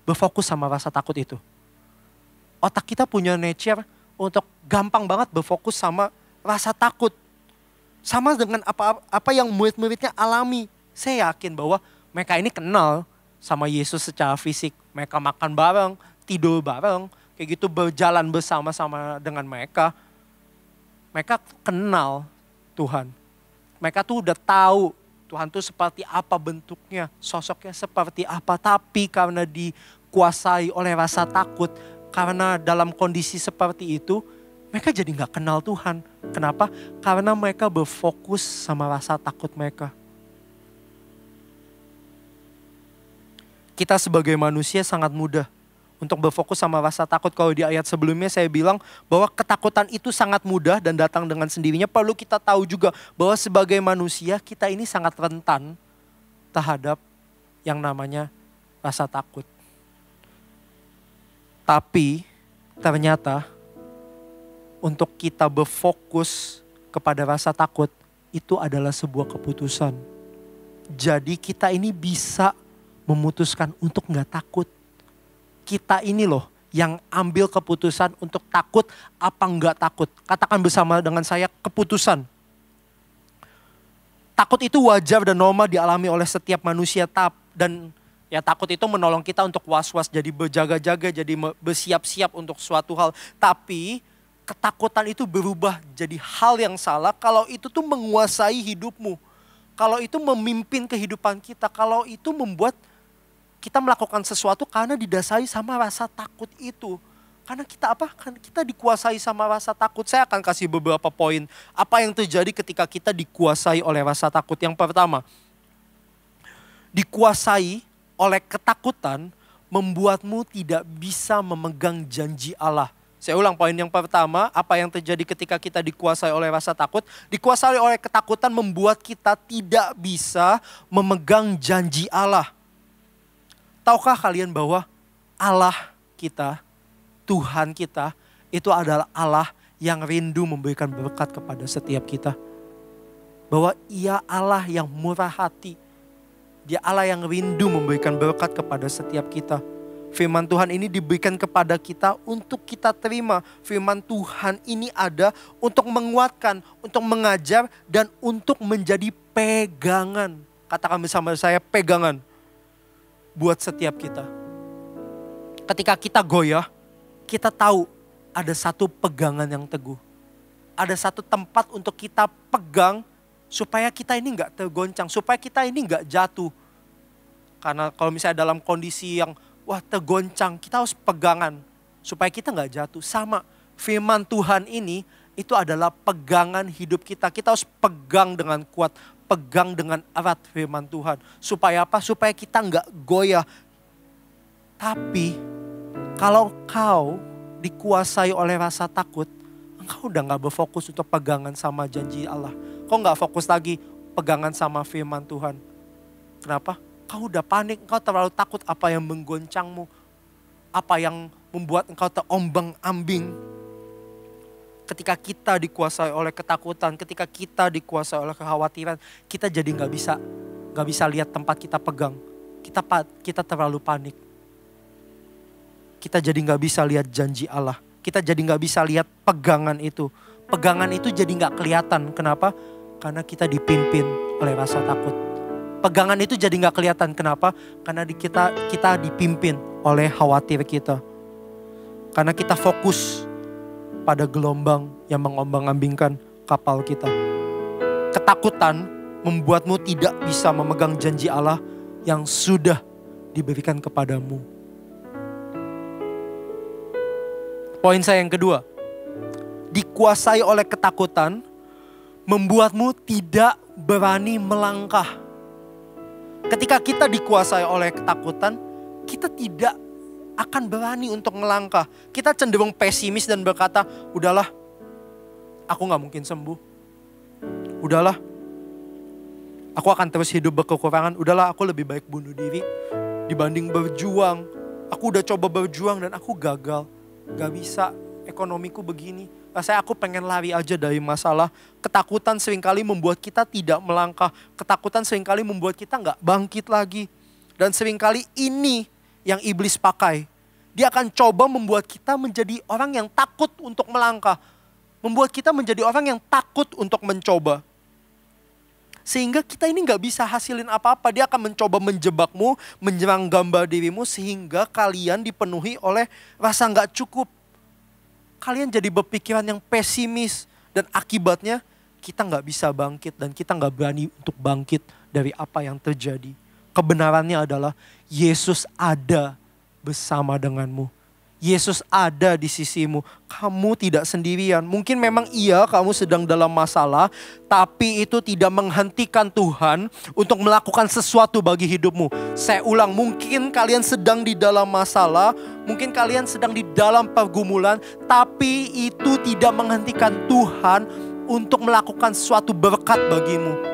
berfokus sama rasa takut itu. Otak kita punya nature untuk gampang banget berfokus sama rasa takut. Sama dengan apa yang murid-muridnya alami. Saya yakin bahwa mereka ini kenal sama Yesus secara fisik. Mereka makan bareng, tidur bareng, kayak gitu berjalan bersama-sama dengan mereka. Mereka kenal Tuhan. Mereka tuh udah tahu Tuhan tuh seperti apa bentuknya, sosoknya seperti apa. Tapi karena dikuasai oleh rasa takut, karena dalam kondisi seperti itu, mereka jadi gak kenal Tuhan. Kenapa? Karena mereka berfokus sama rasa takut mereka. Kita sebagai manusia sangat mudah untuk berfokus sama rasa takut. Kalau di ayat sebelumnya saya bilang bahwa ketakutan itu sangat mudah dan datang dengan sendirinya. Perlu kita tahu juga bahwa sebagai manusia kita ini sangat rentan terhadap yang namanya rasa takut. Tapi ternyata untuk kita berfokus kepada rasa takut itu adalah sebuah keputusan. Jadi kita ini bisa memutuskan untuk gak takut. Kita ini loh yang ambil keputusan untuk takut apa gak takut. Katakan bersama dengan saya, keputusan. Takut itu wajar dan normal dialami oleh setiap manusia. Dan ya takut itu menolong kita untuk was-was, jadi berjaga-jaga, jadi bersiap-siap untuk suatu hal. Tapi ketakutan itu berubah jadi hal yang salah kalau itu tuh menguasai hidupmu. Kalau itu memimpin kehidupan kita, kalau itu membuat kita melakukan sesuatu karena didasari sama rasa takut itu. Karena kita Karena kita dikuasai sama rasa takut. Saya akan kasih beberapa poin apa yang terjadi ketika kita dikuasai oleh rasa takut. Yang pertama, dikuasai oleh ketakutan membuatmu tidak bisa memegang janji Allah. Saya ulang poin yang pertama, apa yang terjadi ketika kita dikuasai oleh rasa takut. Dikuasai oleh ketakutan membuat kita tidak bisa memegang janji Allah. Tahukah kalian bahwa Allah kita, Tuhan kita, itu adalah Allah yang rindu memberikan berkat kepada setiap kita. Bahwa Ia Allah yang murah hati. Dia Allah yang rindu memberikan berkat kepada setiap kita. Firman Tuhan ini diberikan kepada kita untuk kita terima. Firman Tuhan ini ada untuk menguatkan, untuk mengajar, dan untuk menjadi pegangan. Katakan bersama saya, pegangan. Buat setiap kita. Ketika kita goyah, kita tahu ada satu pegangan yang teguh. Ada satu tempat untuk kita pegang supaya kita ini gak tergoncang, supaya kita ini gak jatuh. Karena kalau misalnya dalam kondisi yang tergoncang, kita harus pegangan supaya kita gak jatuh. Sama firman Tuhan ini itu adalah pegangan hidup kita. Kita harus pegang dengan kuat, pegang dengan erat firman Tuhan. Supaya apa? Supaya kita nggak goyah. Tapi kalau kau dikuasai oleh rasa takut, engkau udah gak berfokus untuk pegangan sama janji Allah. Kau gak fokus lagi pegangan sama firman Tuhan. Kenapa? Kau udah panik, engkau terlalu takut apa yang menggoncangmu. Apa yang membuat engkau terombang-ambing. Ketika kita dikuasai oleh ketakutan, ketika kita dikuasai oleh kekhawatiran, kita jadi gak bisa lihat tempat kita pegang. Kita terlalu panik. Kita jadi gak bisa lihat janji Allah. Kita jadi gak bisa lihat pegangan itu. Pegangan itu jadi gak kelihatan. Kenapa? Karena kita dipimpin oleh rasa takut. Pegangan itu jadi gak kelihatan. Kenapa? Karena kita dipimpin oleh khawatir kita. Karena kita fokus pada gelombang yang mengombang-ambingkan kapal kita. Ketakutan membuatmu tidak bisa memegang janji Allah yang sudah diberikan kepadamu. Poin saya yang kedua, dikuasai oleh ketakutan membuatmu tidak berani melangkah. Ketika kita dikuasai oleh ketakutan, kita tidak akan berani untuk melangkah. Kita cenderung pesimis dan berkata, udahlah, aku gak mungkin sembuh. Udahlah, aku akan terus hidup berkekurangan. Udahlah, aku lebih baik bunuh diri dibanding berjuang. Aku udah coba berjuang dan aku gagal. Gak bisa, ekonomiku begini. Rasanya aku pengen lari aja dari masalah. Ketakutan seringkali membuat kita tidak melangkah. Ketakutan seringkali membuat kita gak bangkit lagi. Dan seringkali ini yang iblis pakai. Dia akan coba membuat kita menjadi orang yang takut untuk melangkah. Membuat kita menjadi orang yang takut untuk mencoba. Sehingga kita ini gak bisa hasilin apa-apa. Dia akan mencoba menjebakmu, menyerang gambar dirimu sehingga kalian dipenuhi oleh rasa gak cukup. Kalian jadi berpikiran yang pesimis dan akibatnya kita gak bisa bangkit dan kita gak berani untuk bangkit dari apa yang terjadi. Kebenarannya adalah Yesus ada bersama denganmu. Yesus ada di sisimu. Kamu tidak sendirian. Mungkin memang iya kamu sedang dalam masalah. Tapi itu tidak menghentikan Tuhan untuk melakukan sesuatu bagi hidupmu. Saya ulang, mungkin kalian sedang di dalam masalah. Mungkin kalian sedang di dalam pergumulan. Tapi itu tidak menghentikan Tuhan untuk melakukan sesuatu berkat bagimu.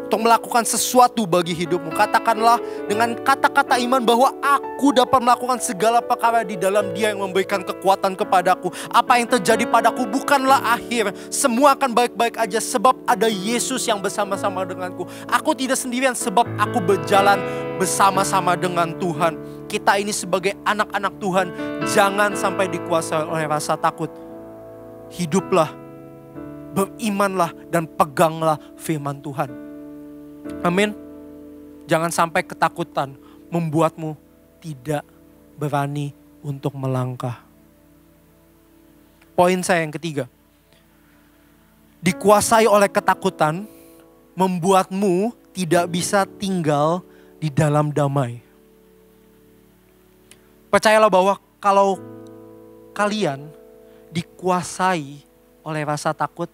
Untuk melakukan sesuatu bagi hidupmu. Katakanlah dengan kata-kata iman bahwa aku dapat melakukan segala perkara di dalam Dia yang memberikan kekuatan kepadaku. Apa yang terjadi padaku bukanlah akhir. Semua akan baik-baik aja sebab ada Yesus yang bersama-sama denganku. Aku tidak sendirian sebab aku berjalan bersama-sama dengan Tuhan. Kita ini sebagai anak-anak Tuhan jangan sampai dikuasai oleh rasa takut. Hiduplah, berimanlah dan peganglah firman Tuhan. Amin. Jangan sampai ketakutan membuatmu tidak berani untuk melangkah. Poin saya yang ketiga. Dikuasai oleh ketakutan membuatmu tidak bisa tinggal di dalam damai. Percayalah bahwa kalau kalian dikuasai oleh rasa takut,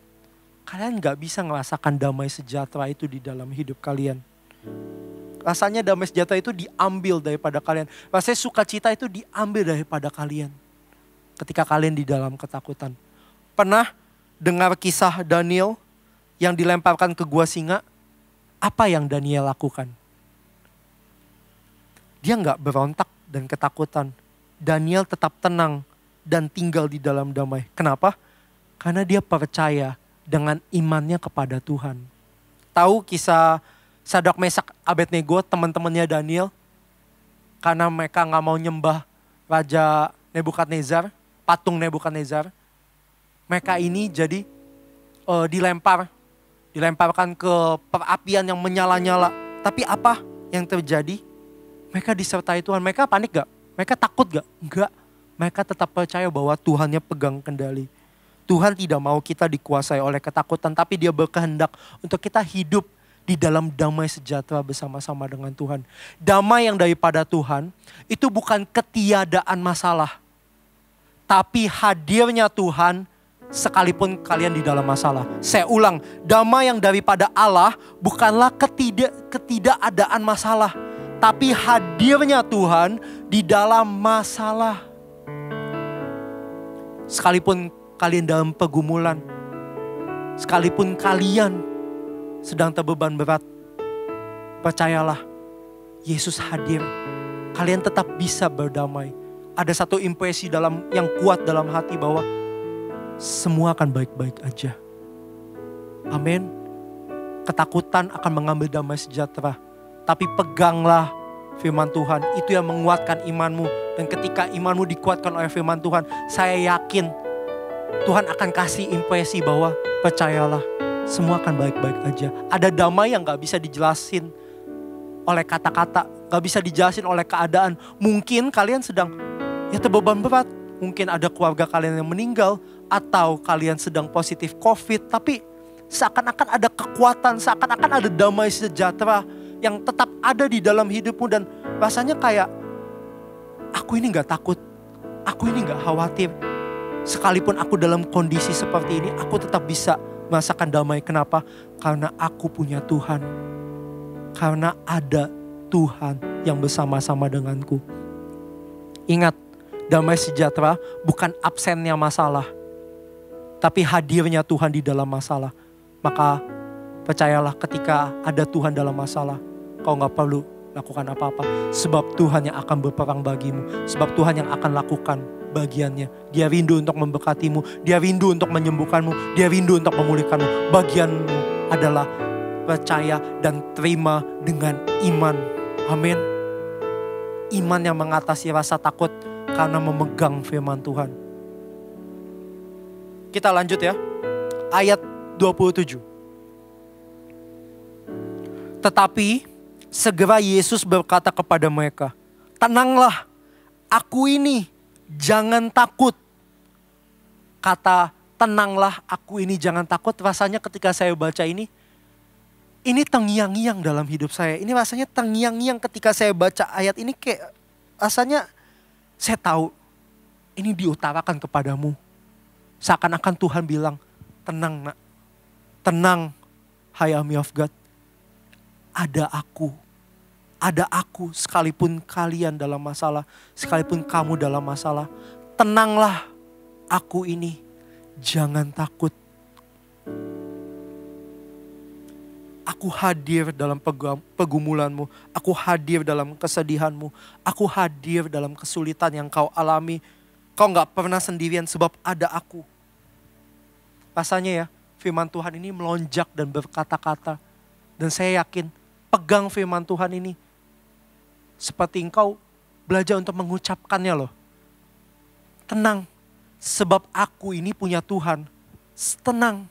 kalian gak bisa merasakan damai sejahtera itu di dalam hidup kalian. Rasanya damai sejahtera itu diambil daripada kalian. Rasanya sukacita itu diambil daripada kalian. Ketika kalian di dalam ketakutan. Pernah dengar kisah Daniel yang dilemparkan ke gua singa? Apa yang Daniel lakukan? Dia gak berontak dan ketakutan. Daniel tetap tenang dan tinggal di dalam damai. Kenapa? Karena dia percaya dengan imannya kepada Tuhan. Tahu kisah Sadok Mesak Abednego, teman-temannya Daniel? Karena mereka gak mau nyembah Raja Nebukadnezar, patung Nebukadnezar. Mereka ini jadi dilemparkan ke perapian yang menyala-nyala. Tapi apa yang terjadi? Mereka disertai Tuhan. Mereka panik gak? Mereka takut gak? Enggak. Mereka tetap percaya bahwa Tuhannya pegang kendali. Tuhan tidak mau kita dikuasai oleh ketakutan, tapi Dia berkehendak untuk kita hidup di dalam damai sejahtera bersama-sama dengan Tuhan. Damai yang daripada Tuhan itu bukan ketiadaan masalah, tapi hadirnya Tuhan sekalipun kalian di dalam masalah. Saya ulang, damai yang daripada Allah bukanlah ketidakadaan masalah, tapi hadirnya Tuhan di dalam masalah. Sekalipun kalian dalam pergumulan, sekalipun kalian sedang terbeban berat, percayalah, Yesus hadir. Kalian tetap bisa berdamai. Ada satu impresi yang kuat dalam hati bahwa semua akan baik-baik aja. Amin. Ketakutan akan mengambil damai sejahtera. Tapi peganglah firman Tuhan. Itu yang menguatkan imanmu. Dan ketika imanmu dikuatkan oleh firman Tuhan, saya yakin Tuhan akan kasih impresi bahwa percayalah, semua akan baik-baik aja. Ada damai yang gak bisa dijelasin oleh kata-kata, gak bisa dijelasin oleh keadaan. Mungkin kalian sedang terbeban berat. Mungkin ada keluarga kalian yang meninggal, atau kalian sedang positif COVID, tapi seakan-akan ada kekuatan, seakan-akan ada damai sejahtera yang tetap ada di dalam hidupmu, dan rasanya kayak, aku ini gak takut, aku ini gak khawatir. Sekalipun aku dalam kondisi seperti ini, aku tetap bisa merasakan damai. Kenapa? Karena aku punya Tuhan. Karena ada Tuhan yang bersama-sama denganku. Ingat, damai sejahtera bukan absennya masalah, tapi hadirnya Tuhan di dalam masalah. Maka percayalah, ketika ada Tuhan dalam masalah, kau gak perlu lakukan apa-apa. Sebab Tuhan yang akan berperang bagimu. Sebab Tuhan yang akan lakukan bagiannya. Dia rindu untuk memberkatimu. Dia rindu untuk menyembuhkanmu. Dia rindu untuk memulihkanmu. Bagianmu adalah percaya dan terima dengan iman. Amin. Iman yang mengatasi rasa takut karena memegang firman Tuhan. Kita lanjut ya. Ayat 27. Tetapi segera Yesus berkata kepada mereka, tenanglah, aku ini, jangan takut. Kata tenanglah, aku ini, jangan takut. Rasanya ketika saya baca ini terngiang-ngiang dalam hidup saya. Ini rasanya terngiang-ngiang ketika saya baca ayat ini, kayak rasanya saya tahu ini diutarakan kepadamu. Seakan-akan Tuhan bilang, tenang nak, tenang hai army of God. Ada aku sekalipun kalian dalam masalah, sekalipun kamu dalam masalah. Tenanglah, aku ini, jangan takut. Aku hadir dalam pergumulanmu, aku hadir dalam kesedihanmu, aku hadir dalam kesulitan yang kau alami. Kau gak pernah sendirian sebab ada aku. Rasanya ya, firman Tuhan ini melonjak dan berkata-kata. Dan saya yakin, pegang firman Tuhan ini seperti engkau belajar untuk mengucapkannya loh. Tenang, sebab aku ini punya Tuhan. Tenang,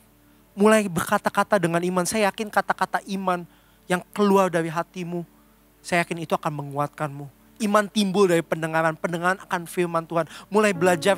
mulai berkata-kata dengan iman. Saya yakin kata-kata iman yang keluar dari hatimu, saya yakin itu akan menguatkanmu. Iman timbul dari pendengaran akan firman Tuhan. Mulai belajar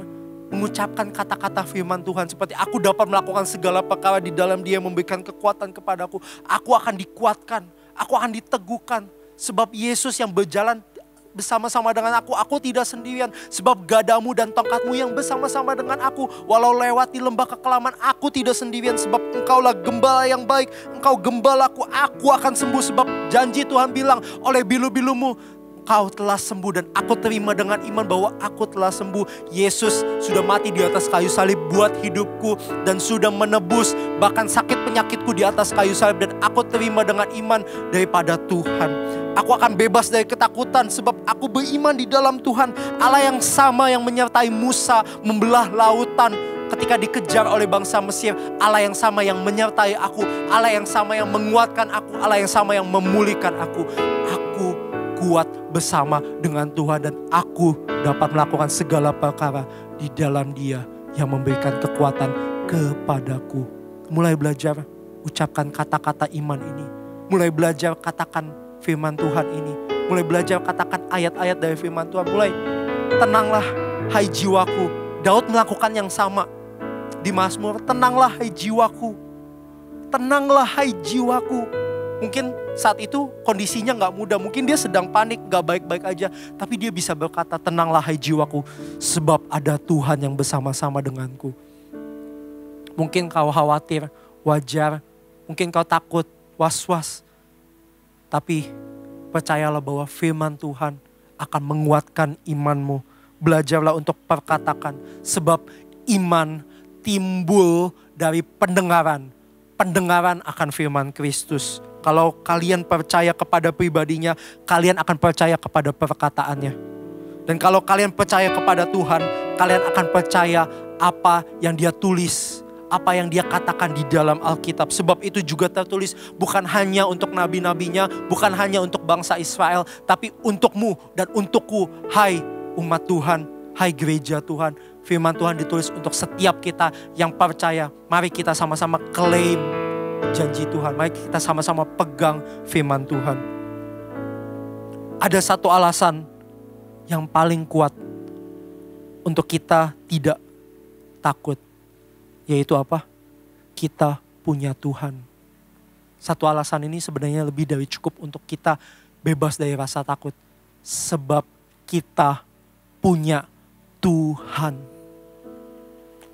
mengucapkan kata-kata firman Tuhan. Seperti aku dapat melakukan segala perkara di dalam Dia yang memberikan kekuatan kepadaku. Aku akan dikuatkan, aku akan diteguhkan. Sebab Yesus yang berjalan bersama-sama dengan aku tidak sendirian. Sebab gadamu dan tongkatmu yang bersama-sama dengan aku. Walau lewati lembah kekelaman, aku tidak sendirian. Sebab engkaulah gembala yang baik, engkau gembalaku, aku akan sembuh. Sebab janji Tuhan bilang, oleh bilu-bilumu kau telah sembuh, dan aku terima dengan iman bahwa aku telah sembuh. Yesus sudah mati di atas kayu salib buat hidupku dan sudah menebus bahkan sakit penyakitku di atas kayu salib, dan aku terima dengan iman daripada Tuhan. Aku akan bebas dari ketakutan sebab aku beriman di dalam Tuhan. Allah yang sama yang menyertai Musa membelah lautan ketika dikejar oleh bangsa Mesir. Allah yang sama yang menyertai aku. Allah yang sama yang menguatkan aku. Allah yang sama yang memulihkan aku. Aku kuat bersama dengan Tuhan, dan aku dapat melakukan segala perkara di dalam Dia yang memberikan kekuatan kepadaku. Mulai belajar ucapkan kata-kata iman ini. Mulai belajar katakan firman Tuhan ini. Mulai belajar katakan ayat-ayat dari firman Tuhan. Mulai tenanglah hai jiwaku. Daud melakukan yang sama di Mazmur. Tenanglah hai jiwaku. Tenanglah hai jiwaku. Mungkin saat itu kondisinya gak mudah. Mungkin dia sedang panik, gak baik-baik aja. Tapi dia bisa berkata, tenanglah hai jiwaku. Sebab ada Tuhan yang bersama-sama denganku. Mungkin kau khawatir, wajar. Mungkin kau takut, was-was. Tapi percayalah bahwa firman Tuhan akan menguatkan imanmu. Belajarlah untuk perkatakan. Sebab iman timbul dari pendengaran. Pendengaran akan firman Kristus. Kalau kalian percaya kepada pribadinya, kalian akan percaya kepada perkataannya. Dan kalau kalian percaya kepada Tuhan, kalian akan percaya apa yang Dia tulis, apa yang Dia katakan di dalam Alkitab. Sebab itu juga tertulis bukan hanya untuk nabi-nabinya, bukan hanya untuk bangsa Israel, tapi untukmu dan untukku, hai umat Tuhan, hai gereja Tuhan. Firman Tuhan ditulis untuk setiap kita yang percaya. Mari kita sama-sama klaim janji Tuhan. Mari kita sama-sama pegang firman Tuhan. Ada satu alasan yang paling kuat untuk kita tidak takut. Yaitu apa? Kita punya Tuhan. Satu alasan ini sebenarnya lebih dari cukup untuk kita bebas dari rasa takut. Sebab kita punya Tuhan.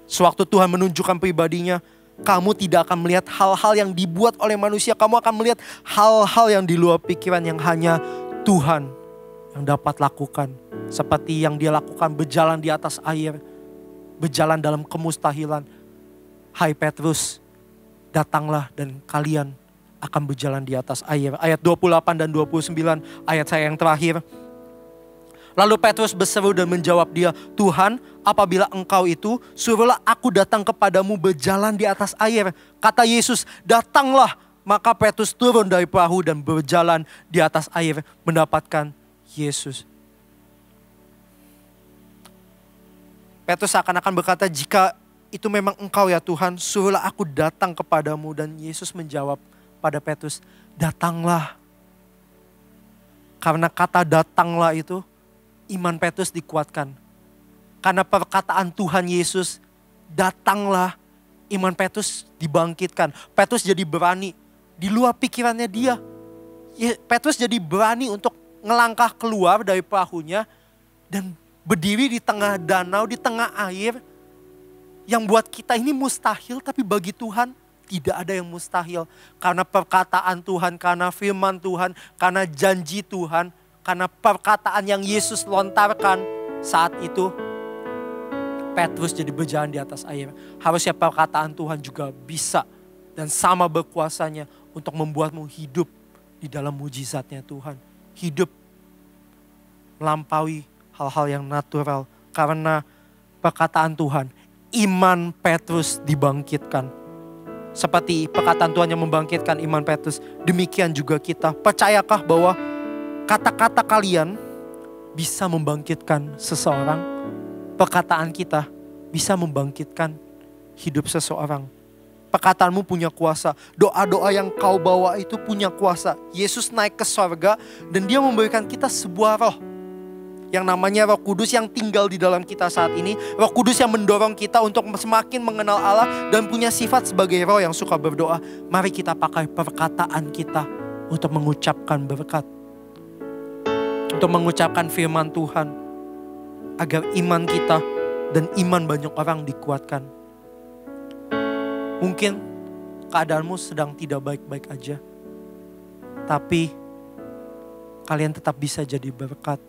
Sewaktu Tuhan menunjukkan pribadinya, kamu tidak akan melihat hal-hal yang dibuat oleh manusia. Kamu akan melihat hal-hal yang di luar pikiran yang hanya Tuhan yang dapat lakukan. Seperti yang Dia lakukan berjalan di atas air, berjalan dalam kemustahilan. Hai Petrus, datanglah dan kalian akan berjalan di atas air. Ayat 28 dan 29, ayat saya yang terakhir. Lalu Petrus berseru dan menjawab dia, Tuhan, apabila engkau itu, suruhlah aku datang kepadamu berjalan di atas air. Kata Yesus, datanglah. Maka Petrus turun dari perahu dan berjalan di atas air mendapatkan Yesus. Petrus seakan-akan berkata, jika itu memang engkau ya Tuhan, suruhlah aku datang kepadamu. Dan Yesus menjawab pada Petrus, datanglah. Karena kata datanglah itu, iman Petrus dikuatkan. Karena perkataan Tuhan Yesus, datanglah, iman Petrus dibangkitkan. Petrus jadi berani, di luar pikirannya dia. Petrus jadi berani untuk ngelangkah keluar dari perahunya dan berdiri di tengah danau, di tengah air. Yang buat kita ini mustahil, tapi bagi Tuhan tidak ada yang mustahil. Karena perkataan Tuhan, karena firman Tuhan, karena janji Tuhan, karena perkataan yang Yesus lontarkan saat itu, Petrus jadi berjalan di atas air. Harusnya perkataan Tuhan juga bisa dan sama berkuasanya untuk membuatmu hidup di dalam mujizatnya Tuhan. Hidup melampaui hal-hal yang natural. Karena perkataan Tuhan, iman Petrus dibangkitkan. Seperti perkataan Tuhan yang membangkitkan iman Petrus, demikian juga kita. Percayakah bahwa kata-kata kalian bisa membangkitkan seseorang? Perkataan kita bisa membangkitkan hidup seseorang. Perkataanmu punya kuasa. Doa-doa yang kau bawa itu punya kuasa. Yesus naik ke sorga dan Dia memberikan kita sebuah roh. Yang namanya Roh Kudus yang tinggal di dalam kita saat ini. Roh Kudus yang mendorong kita untuk semakin mengenal Allah dan punya sifat sebagai roh yang suka berdoa. Mari kita pakai perkataan kita untuk mengucapkan berkat. Untuk mengucapkan firman Tuhan. Agar iman kita dan iman banyak orang dikuatkan. Mungkin keadaanmu sedang tidak baik-baik aja. Tapi kalian tetap bisa jadi berkat.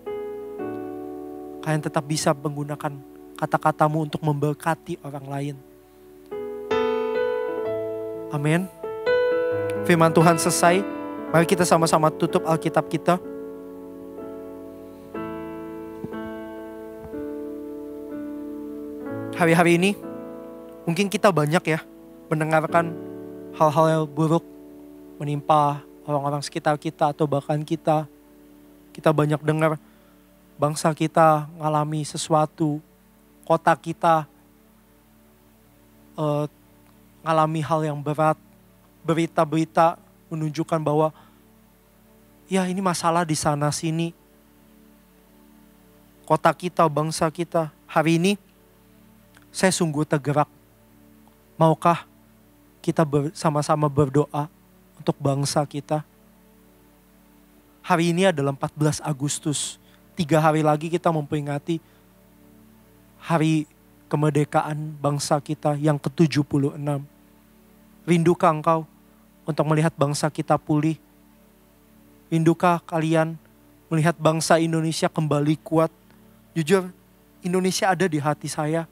Kalian tetap bisa menggunakan kata-katamu untuk memberkati orang lain. Amin. Firman Tuhan selesai. Mari kita sama-sama tutup Alkitab kita. Hari-hari ini mungkin kita banyak ya mendengarkan hal-hal yang buruk menimpa orang-orang sekitar kita atau bahkan kita. Kita banyak dengar bangsa kita ngalami sesuatu, kota kita ngalami hal yang berat. Berita-berita menunjukkan bahwa ya ini masalah di sana sini. Kota kita, bangsa kita. Hari ini saya sungguh tergerak. Maukah kita sama-sama berdoa untuk bangsa kita? Hari ini adalah 14 Agustus. 3 hari lagi kita memperingati hari kemerdekaan bangsa kita yang ke-76. Rindukah engkau untuk melihat bangsa kita pulih? Rindukah kalian melihat bangsa Indonesia kembali kuat? Jujur, Indonesia ada di hati saya.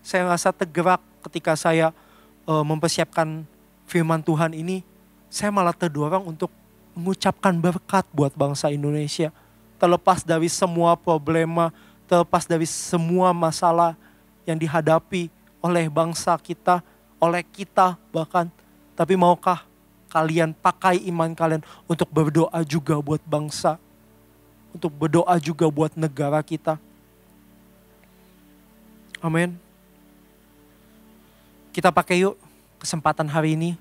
Saya rasa tergerak ketika saya mempersiapkan firman Tuhan ini. Saya malah terdorong untuk mengucapkan berkat buat bangsa Indonesia. Terlepas dari semua problema, terlepas dari semua masalah yang dihadapi oleh bangsa kita, oleh kita bahkan. Tapi maukah kalian pakai iman kalian untuk berdoa juga buat bangsa, untuk berdoa juga buat negara kita. Amin. Kita pakai yuk kesempatan hari ini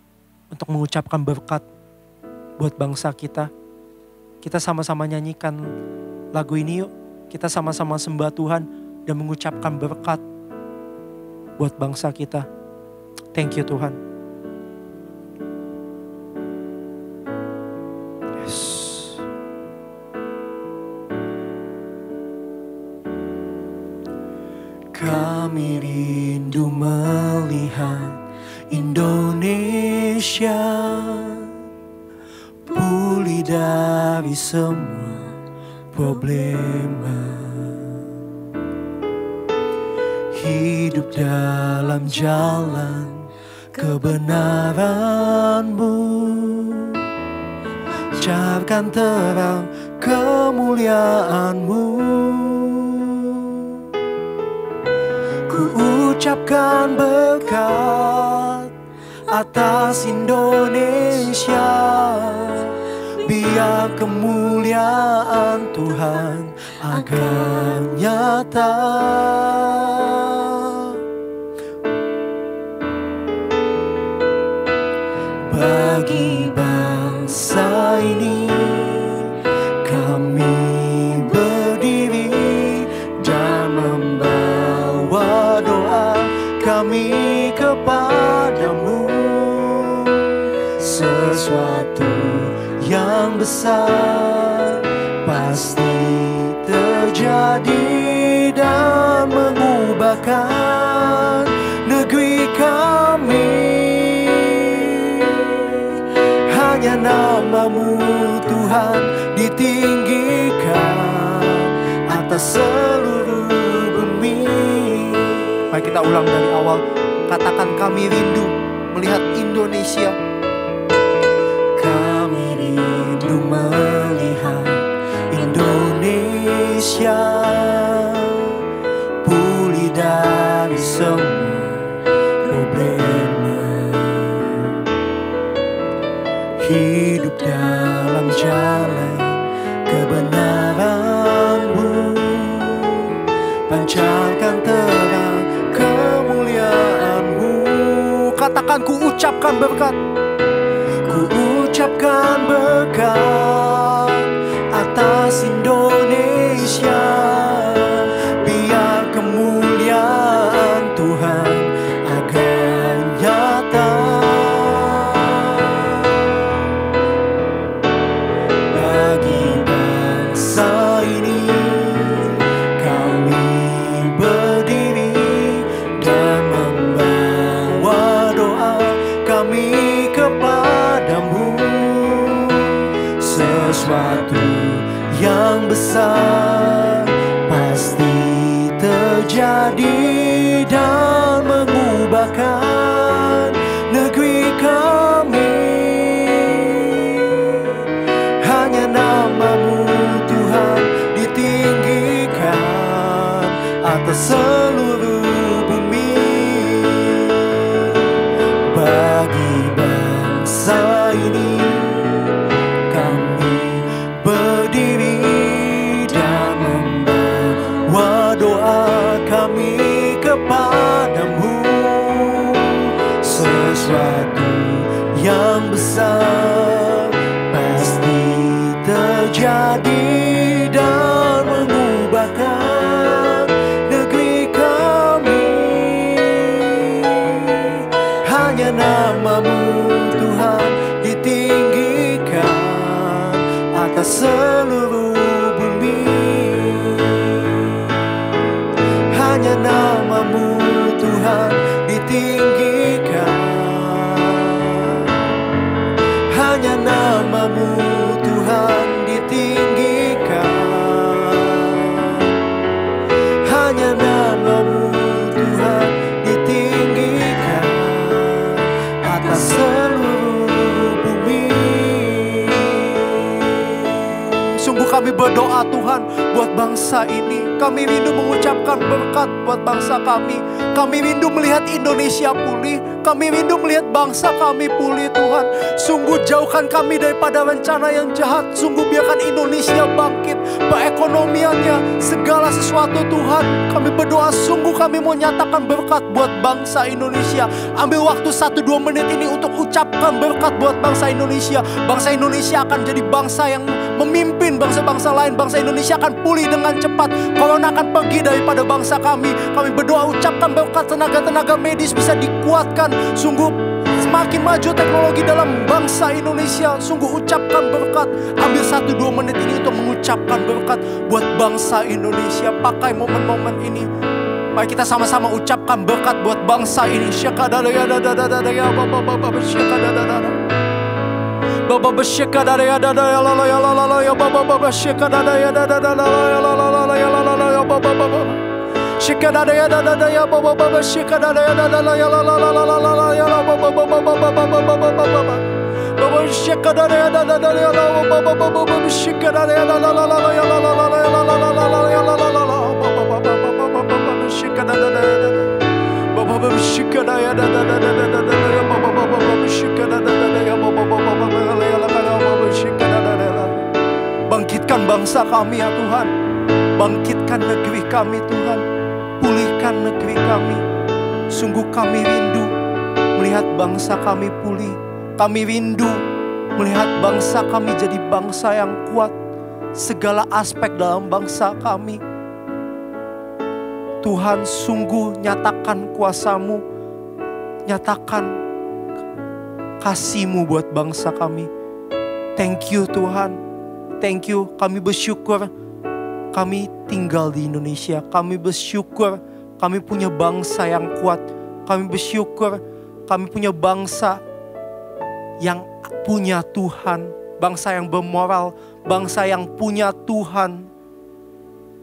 untuk mengucapkan berkat buat bangsa kita. Kita sama-sama nyanyikan lagu ini yuk. Kita sama-sama sembah Tuhan dan mengucapkan berkat buat bangsa kita. Thank you Tuhan. Yes. Kami rindu melihat Indonesia pulih dari semua problema, hidup dalam jalan kebenaran-Mu, carkan terang kemuliaan-Mu. Ku ucapkan berkat atas Indonesia, biar kemuliaan Tuhan agar nyata. Bagi bangsa ini kami berdiri dan membawa doa kami kepadamu. Sesuatu yang besar pasti terjadi dan mengubahkan negeri kami. Hanya nama-Mu Tuhan ditinggikan atas seluruh bumi. Mari kita ulang dari awal. Katakan, kami rindu melihat Indonesia. Kami rindu melihat Indonesia pulih dari semua problema, hidup dalam jalan kebenaran-Mu, pancarkan terang kemuliaan-Mu. Katakan, ku ucapkan berkat. Ku ucapkan berkat atas Indonesia, biar kemuliaan Tuhan agar nyata. Bagi bangsa ini kami berdiri dan membawa doa kami kepadamu. Sesuatu yang besar pasti terjadi dan mengubahkan negeri kami. Hanya nama-Mu Tuhan ditinggikan atas seluruh bumi. Bagi bangsa ini kami berdiri dan membawa doa kami kepadamu. Sesuatu yang besar pasti terjadi dan mengubahkan negeri Sungguh kami berdoa Tuhan buat bangsa ini. Kami rindu mengucapkan berkat buat bangsa kami. Kami rindu melihat Indonesia pulih. Kami rindu melihat bangsa kami pulih Tuhan. Sungguh jauhkan kami daripada rencana yang jahat. Sungguh biarkan Indonesia bangkit, perekonomiannya, segala sesuatu Tuhan. Kami berdoa, sungguh kami mau nyatakan berkat buat bangsa Indonesia. Ambil waktu 1-2 menit ini untuk ucapkan berkat buat bangsa Indonesia. Bangsa Indonesia akan jadi bangsa yang memimpin bangsa-bangsa lain. Bangsa Indonesia akan pulih dengan cepat. Corona akan pergi daripada bangsa kami. Kami berdoa, ucapkan berkat, tenaga-tenaga medis bisa dikuatkan. Sungguh semakin maju teknologi dalam bangsa Indonesia. Sungguh ucapkan berkat. Ambil 1-2 menit ini untuk mengucapkan berkat buat bangsa Indonesia. Pakai momen-momen ini. Mari kita sama-sama ucapkan berkat buat bangsa ini. Bangkitkan bangsa kami ya Tuhan. Bangkitkan negeri kami Tuhan. Pulihkan negeri kami. Sungguh kami rindu melihat bangsa kami pulih. Kami rindu melihat bangsa kami jadi bangsa yang kuat. Segala aspek dalam bangsa kami. Tuhan, sungguh nyatakan kuasa-Mu. Nyatakan kasih-Mu buat bangsa kami. Thank you Tuhan. Thank you. Kami bersyukur kami tinggal di Indonesia. Kami bersyukur kami punya bangsa yang kuat. Kami bersyukur kami punya bangsa yang punya Tuhan. Bangsa yang bermoral. Bangsa yang punya Tuhan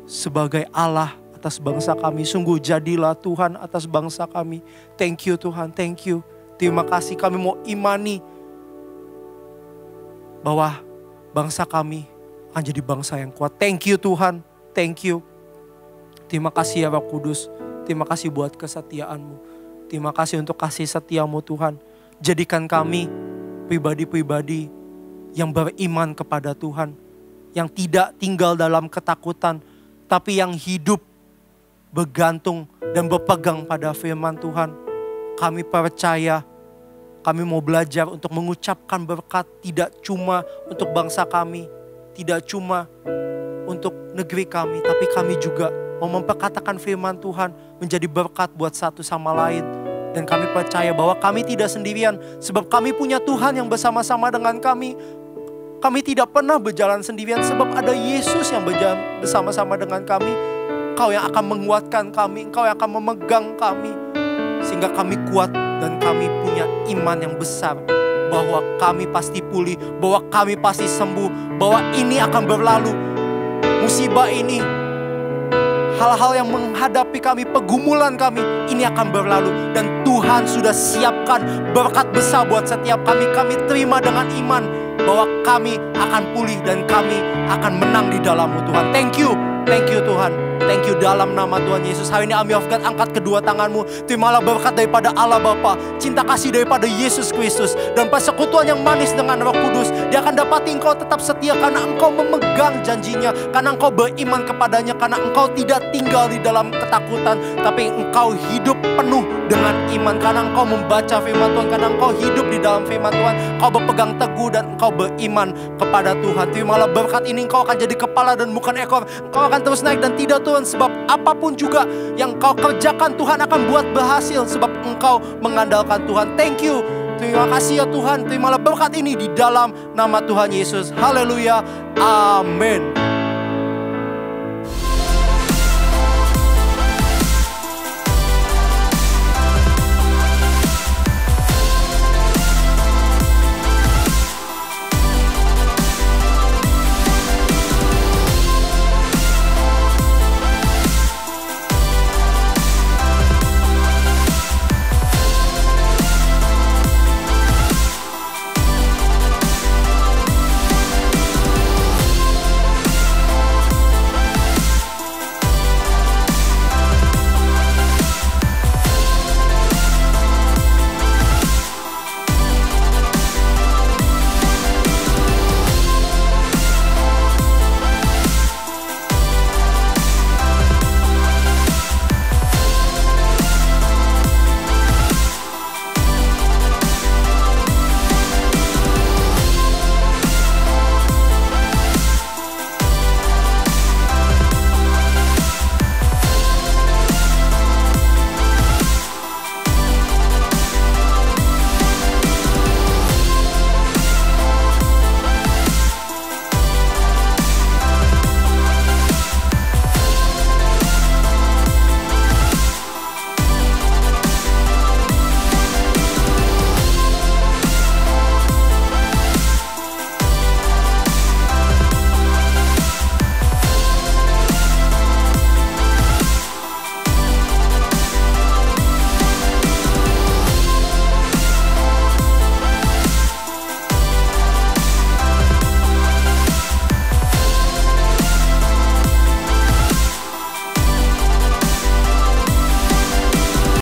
sebagai Allah atas bangsa kami. Sungguh jadilah Tuhan atas bangsa kami. Thank you Tuhan. Thank you. Terima kasih. Kami mau imani bahwa bangsa kami akan jadi bangsa yang kuat. Thank you Tuhan. Thank you. Terima kasih ya Roh Kudus. Terima kasih buat kesetiaan-Mu. Terima kasih untuk kasih setia-Mu Tuhan. Jadikan kami pribadi-pribadi yang beriman kepada Tuhan. Yang tidak tinggal dalam ketakutan. Tapi yang hidup bergantung dan berpegang pada firman Tuhan. Kami percaya. Kami mau belajar untuk mengucapkan berkat tidak cuma untuk bangsa kami, tidak cuma untuk negeri kami, tapi kami juga mau memperkatakan firman Tuhan menjadi berkat buat satu sama lain. Dan kami percaya bahwa kami tidak sendirian, sebab kami punya Tuhan yang bersama-sama dengan kami. Kami tidak pernah berjalan sendirian, sebab ada Yesus yang berjalan bersama-sama dengan kami. Engkau yang akan menguatkan kami, Engkau yang akan memegang kami, sehingga kami kuat. Dan kami punya iman yang besar bahwa kami pasti pulih, bahwa kami pasti sembuh, bahwa ini akan berlalu. Musibah ini, hal-hal yang menghadapi kami, pergumulan kami, ini akan berlalu. Dan Tuhan sudah siapkan berkat besar buat setiap kami. Kami terima dengan iman bahwa kami akan pulih dan kami akan menang di dalam-Mu Tuhan. Thank you Tuhan. Thank you dalam nama Tuhan Yesus. Hari ini Army of God, angkat kedua tanganmu. Terimalah berkat daripada Allah Bapa, cinta kasih daripada Yesus Kristus, dan persekutuan yang manis dengan Roh Kudus. Dia akan dapati engkau tetap setia karena engkau memegang janjinya, karena engkau beriman kepadanya, karena engkau tidak tinggal di dalam ketakutan, tapi engkau hidup penuh dengan iman, karena engkau membaca firman Tuhan, karena engkau hidup di dalam firman Tuhan. Engkau berpegang teguh dan engkau beriman kepada Tuhan. Terimalah berkat ini. Engkau akan jadi kepala dan bukan ekor. Engkau akan terus naik dan tidak turun, sebab apapun juga yang kau kerjakan Tuhan akan buat berhasil, sebab engkau mengandalkan Tuhan. Thank you. Terima kasih ya Tuhan. Terimalah berkat ini di dalam nama Tuhan Yesus. Haleluya. Amin.